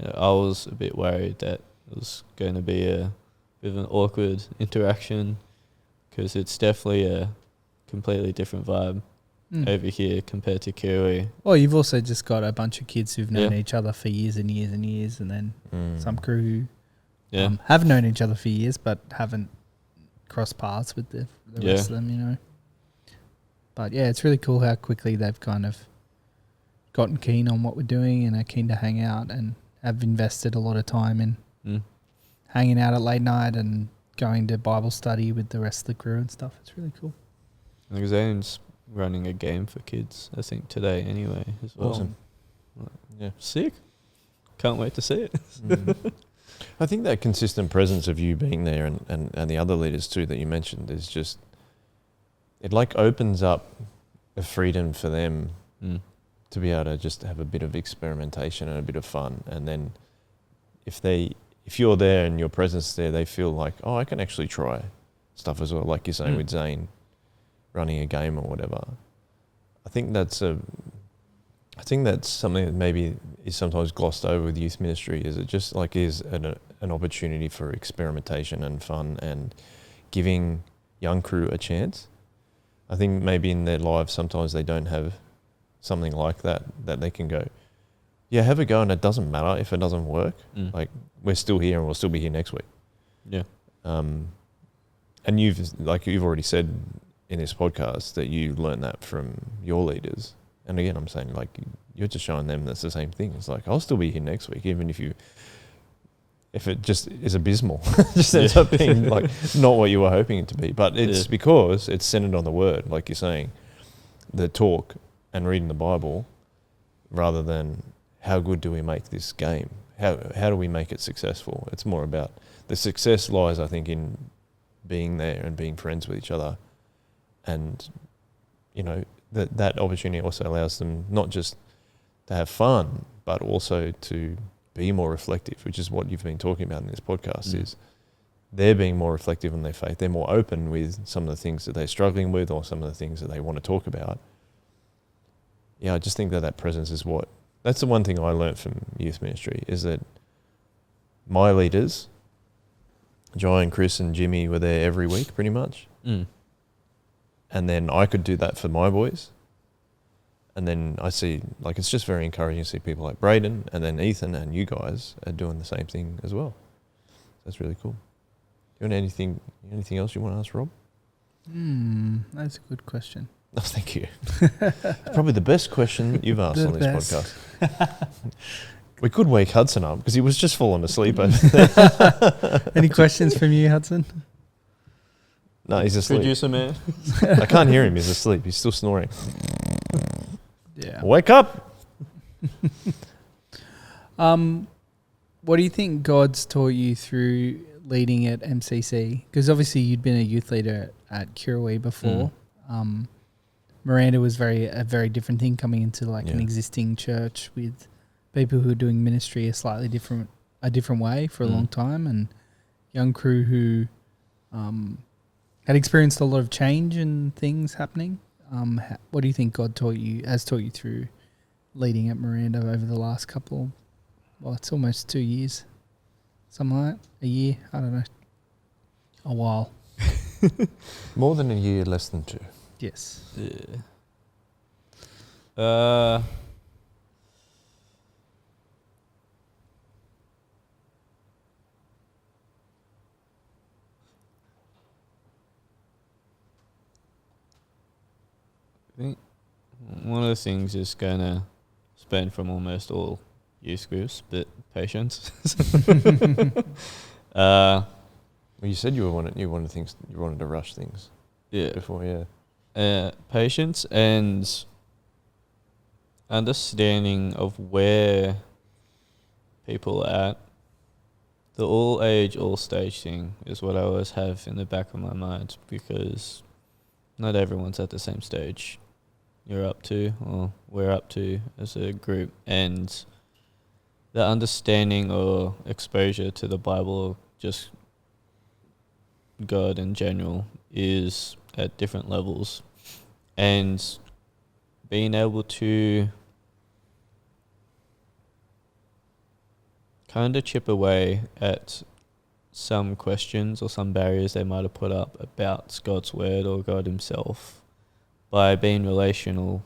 I was a bit worried that it was going to be a bit of an awkward interaction, because it's definitely a completely different vibe over here compared to Kiwi. Well, you've also just got a bunch of kids who've known each other for years and years and years, and then some crew who have known each other for years but haven't crossed paths with the rest of them, you know. But yeah, it's really cool how quickly they've kind of gotten keen on what we're doing and are keen to hang out and have invested a lot of time in hanging out at late night and going to Bible study with the rest of the crew and stuff. It's really cool. I think Zane's running a game for kids, I think, today anyway as well. Awesome. Yeah. Sick. Can't wait to see it. I think that consistent presence of you being there and the other leaders too that you mentioned is just, it like opens up a freedom for them to be able to just have a bit of experimentation and a bit of fun. And then if you're there and your presence there, they feel like, oh, I can actually try stuff as well, like you're saying with Zane running a game or whatever. I think that's something that maybe is sometimes glossed over with youth ministry, is it just like is an opportunity for experimentation and fun and giving young crew a chance. I think maybe in their lives sometimes they don't have something like that they can go, yeah, have a go, and it doesn't matter if it doesn't work. Like, we're still here and we'll still be here next week. Yeah. And you've already said in this podcast that you learned that from your leaders. And again, I'm saying, like, you're just showing them that's the same thing. It's like, I'll still be here next week, even if it just is abysmal. Just ends up being like not what you were hoping it to be. But it's because it's centered on the word, like you're saying, the talk and reading the Bible, rather than how good do we make this game? How do we make it successful? It's more about the success lies, I think, in being there and being friends with each other. And, you know, that opportunity also allows them not just to have fun, but also to be more reflective, which is what you've been talking about in this podcast, is they're being more reflective on their faith. They're more open with some of the things that they're struggling with or some of the things that they want to talk about. Yeah, I just think that presence is that's the one thing I learnt from youth ministry, is that my leaders, Jai and Chris and Jimmy, were there every week pretty much. And then I could do that for my boys. And then I see, like, it's just very encouraging to see people like Braden and then Ethan and you guys are doing the same thing as well. That's really cool. You want anything else you want to ask Rob? That's a good question. Oh, thank you. Probably the best question you've asked on this podcast. We could wake Hudson up because he was just falling asleep over there. Any questions from you, Hudson? No, he's asleep. Producer man. I can't hear him. He's asleep. He's still snoring. Yeah. Wake up! What do you think God's taught you through leading at MCC? Because obviously you'd been a youth leader at Kirrawee before. Miranda was a very different thing, coming into an existing church with people who are doing ministry a different way for a long time, and young crew who had experienced a lot of change and things happening. What do you think God has taught you through leading at Miranda over the last couple? Well, it's almost 2 years, something like that. A year, I don't know, a while. More than a year, less than 2. Yes. Yeah. I think one of the things is going to spend from almost all youth groups, but patience. Well, you said you wanted to rush things. Yeah. Before, yeah. Patience and understanding of where people are at. The all age, all stage thing is what I always have in the back of my mind, because not everyone's at the same stage you're up to, or we're up to as a group. And the understanding or exposure to the Bible, just God in general, is at different levels. And being able to kind of chip away at some questions or some barriers they might have put up about God's word or God himself by being relational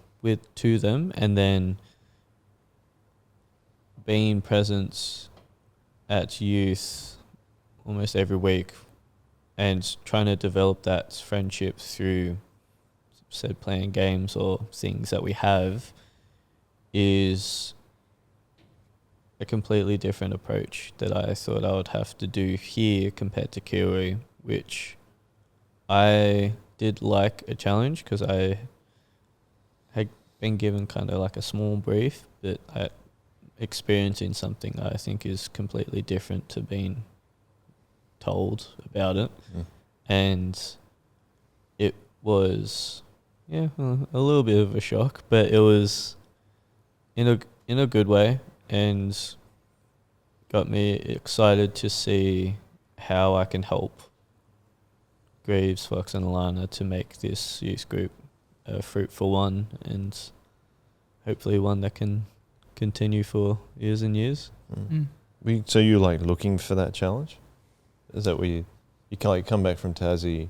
to them, and then being present at youth almost every week and trying to develop that friendship through, said, playing games or things that we have, is a completely different approach that I thought I would have to do here compared to Kiwi, which I did like a challenge because I had been given kind of like a small brief, but experiencing something I think is completely different to being told about it. And it was a little bit of a shock, but it was in a good way, and got me excited to see how I can help Greaves, Fox and Alana to make this youth group a fruitful one, and hopefully one that can continue for years and years. So you're like looking for that challenge? Is that where you come back from Tassie,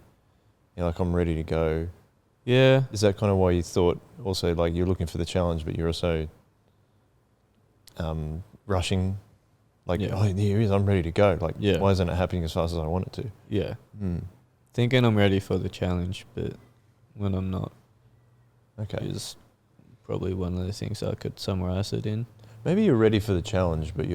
you're like, I'm ready to go? Yeah. Is that kind of why you thought also, like, you're looking for the challenge, but you're also rushing? Like, oh, here it is, I'm ready to go. Like, why isn't it happening as fast as I want it to? Yeah. Thinking I'm ready for the challenge, but when I'm not, is probably one of the things I could summarize it in. Maybe you're ready for the challenge, but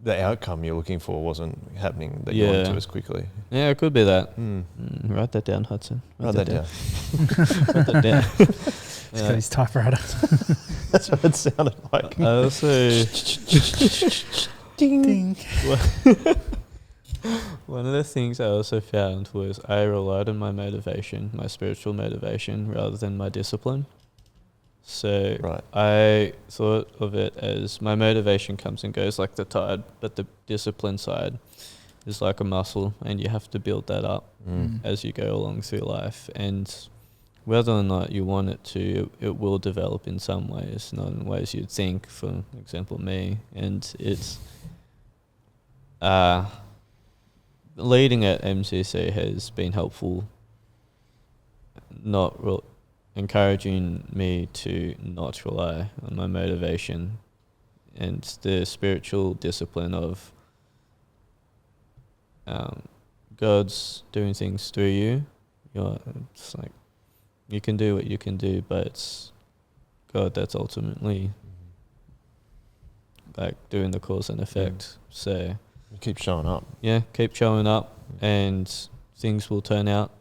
the outcome you're looking for wasn't happening that you wanted to as quickly. Yeah, it could be that. Write that down, Hudson. Write that down. Write that down. He's got his typewriter. That's what it sounded like. I also... Ding. One of the things I also found was I relied on my motivation, my spiritual motivation, rather than my discipline. So Right. I thought of it as my motivation comes and goes like the tide, but the discipline side is like a muscle, and you have to build that up as you go along through life. And whether or not you want it to, it will develop in some ways, not in ways you'd think, for example, me. And it's leading at MCC has been helpful, not encouraging me to not rely on my motivation and the spiritual discipline of God's doing things through you. It's like you can do what you can do, but it's God that's ultimately like doing the cause and effect. So You keep showing up. yeah, keep showing up, and things will turn out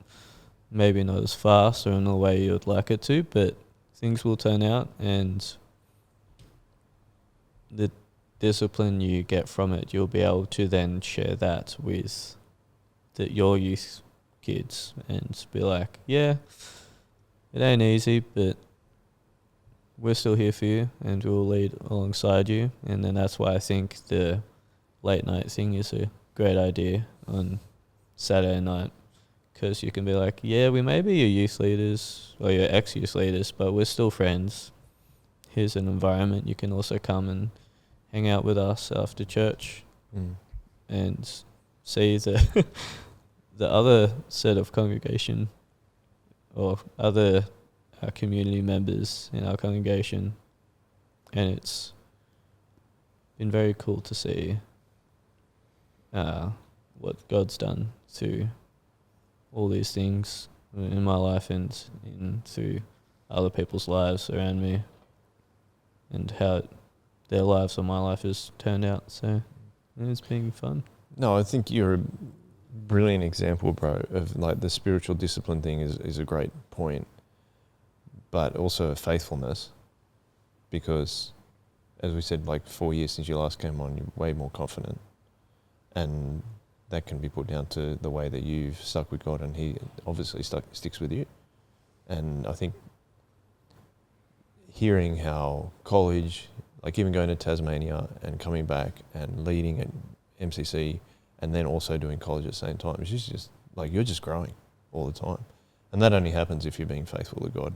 maybe not as fast or in the way you'd like it to, but things will turn out, and the discipline you get from it, you'll be able to then share that with your youth kids and be like, yeah, it ain't easy, but we're still here for you and we'll lead alongside you. And then that's why I think the late night thing is a great idea on Saturday night, because you can be like, yeah, we may be your youth leaders or your ex-youth leaders, but we're still friends. Here's an environment you can also come and hang out with us after church and see the the other set of congregation or other community members in our congregation. And it's been very cool to see what God's done through all these things in my life and through other people's lives around me, and how their lives or my life has turned out. So it's been fun. No, I think you're a brilliant example, bro, of like the spiritual discipline thing is a great point, but also a faithfulness, because as we said, like 4 years since you last came on, you're way more confident, and that can be put down to the way that you've stuck with God, and He obviously sticks with you. And I think hearing how college, like even going to Tasmania and coming back and leading at MCC and then also doing college at the same time, it's just like you're just growing all the time. And that only happens if you're being faithful to God.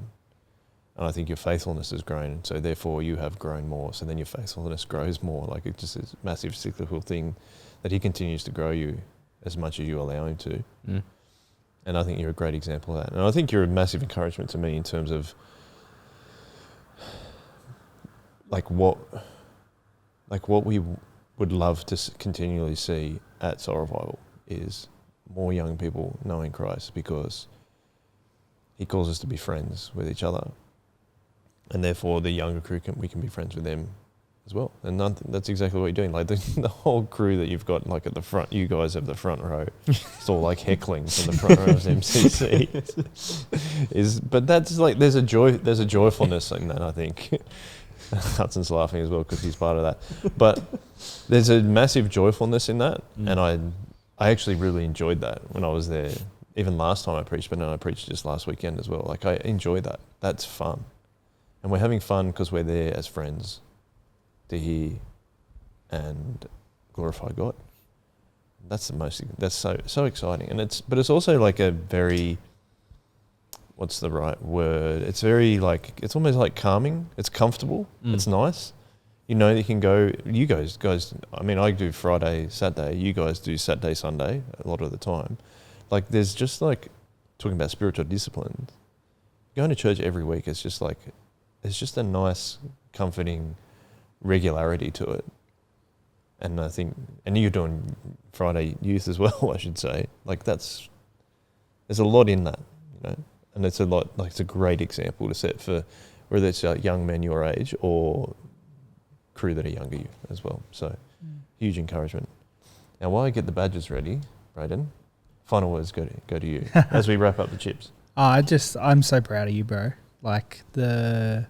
And I think your faithfulness has grown, and so therefore you have grown more. So then your faithfulness grows more. Like it just is a massive cyclical thing that He continues to grow you as much as you allow Him to. And I think you're a great example of that. And I think you're a massive encouragement to me in terms of like what we would love to continually see at Soul Revival is more young people knowing Christ, because He calls us to be friends with each other, and therefore the younger crew we can be friends with them as well. And that's exactly what you're doing. Like the whole crew that you've got, like at the front, you guys have the front row. It's all like heckling from the front row of MCC. But that's like there's a joyfulness in that, I think. Hudson's laughing as well because he's part of that. But there's a massive joyfulness in that, and I actually really enjoyed that when I was there. Even last time I preached, but then I preached just last weekend as well. Like I enjoy that. That's fun, and we're having fun because we're there as friends to hear and glorify God. That's so exciting, and it's also like a very, what's the right word? It's very like, it's almost like calming. It's comfortable. It's nice. You know, you can go, you guys, I mean, I do Friday, Saturday. You guys do Saturday, Sunday a lot of the time. Like there's just like, talking about spiritual discipline, going to church every week, it's just like, it's just a nice, comforting regularity to it. And I think, and you're doing Friday youth as well, I should say. Like there's a lot in that, you know. And it's a lot, like it's a great example to set for whether it's young men your age or crew that are younger you as well. So huge encouragement. Now while I get the badges ready, Brayden, final words go to you as we wrap up the chips. I'm so proud of you, bro. Like I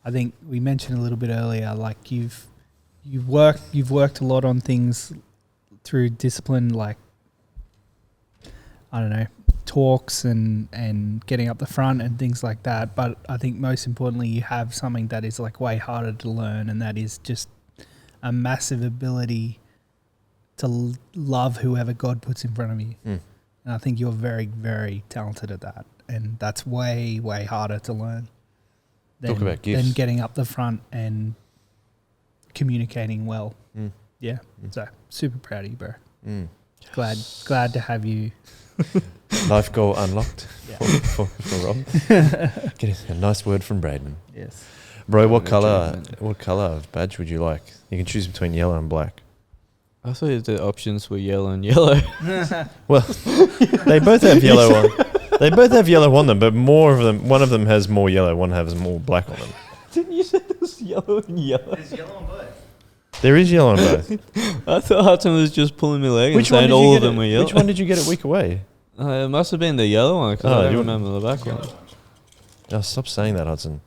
think we mentioned a little bit earlier, like you've worked a lot on things through discipline, like I don't know, talks and getting up the front and things like that. But I think most importantly, you have something that is like way harder to learn, and that is just a massive ability to love whoever God puts in front of you. And I think you're very, very talented at that. And that's way, way harder to learn Talk about gifts. than getting up the front and communicating well. Yeah. So super proud of you, bro. Glad to have you. Life goal unlocked Yeah. for Rob. Getting a nice word from Braden. Yes. Bro, what colour of badge would you like? You can choose between yellow and black. I thought the options were yellow and yellow. Well, they both have yellow on. They both have yellow on them, but more of them. One of them has more yellow. One has more black on them. Didn't you say it was yellow and yellow? There's yellow on both. There is yellow on both. I thought Hudson was just pulling me leg Which and one saying did you all get of them were yellow. Which one did you get a week away? It must have been the yellow one because Oh, I don't you- remember the black one. Oh, stop saying that, Hudson.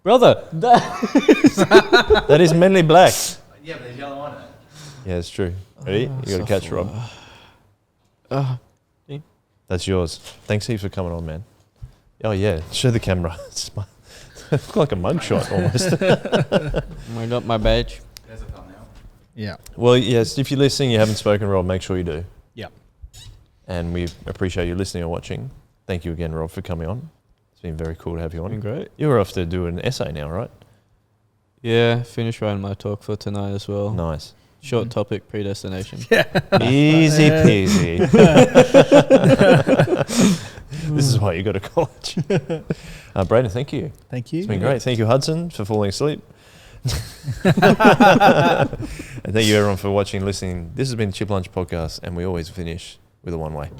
Brother, That is mainly black. Yeah, but there's yellow on it. Yeah, it's true. Ready? You got to catch Rob. That's yours. Thanks heaps for coming on, man. Oh yeah, show the camera. It's like a mugshot almost. I got my badge. There's a thumbnail. Yeah. Well, yes, if you're listening, you haven't spoken, Rob, make sure you do. Yep. And we appreciate you listening or watching. Thank you again, Rob, for coming on. It's been very cool to have you on. Been great. You're off to do an essay now, right? Yeah, finished writing my talk for tonight as well. Nice. Short topic, predestination. Easy peasy. This is why you go to college. Braden, thank you. Thank you. It's been great. Thank you, Hudson, for falling asleep. And thank you, everyone, for watching and listening. This has been Chip Lunch Podcast, and we always finish with a one-way.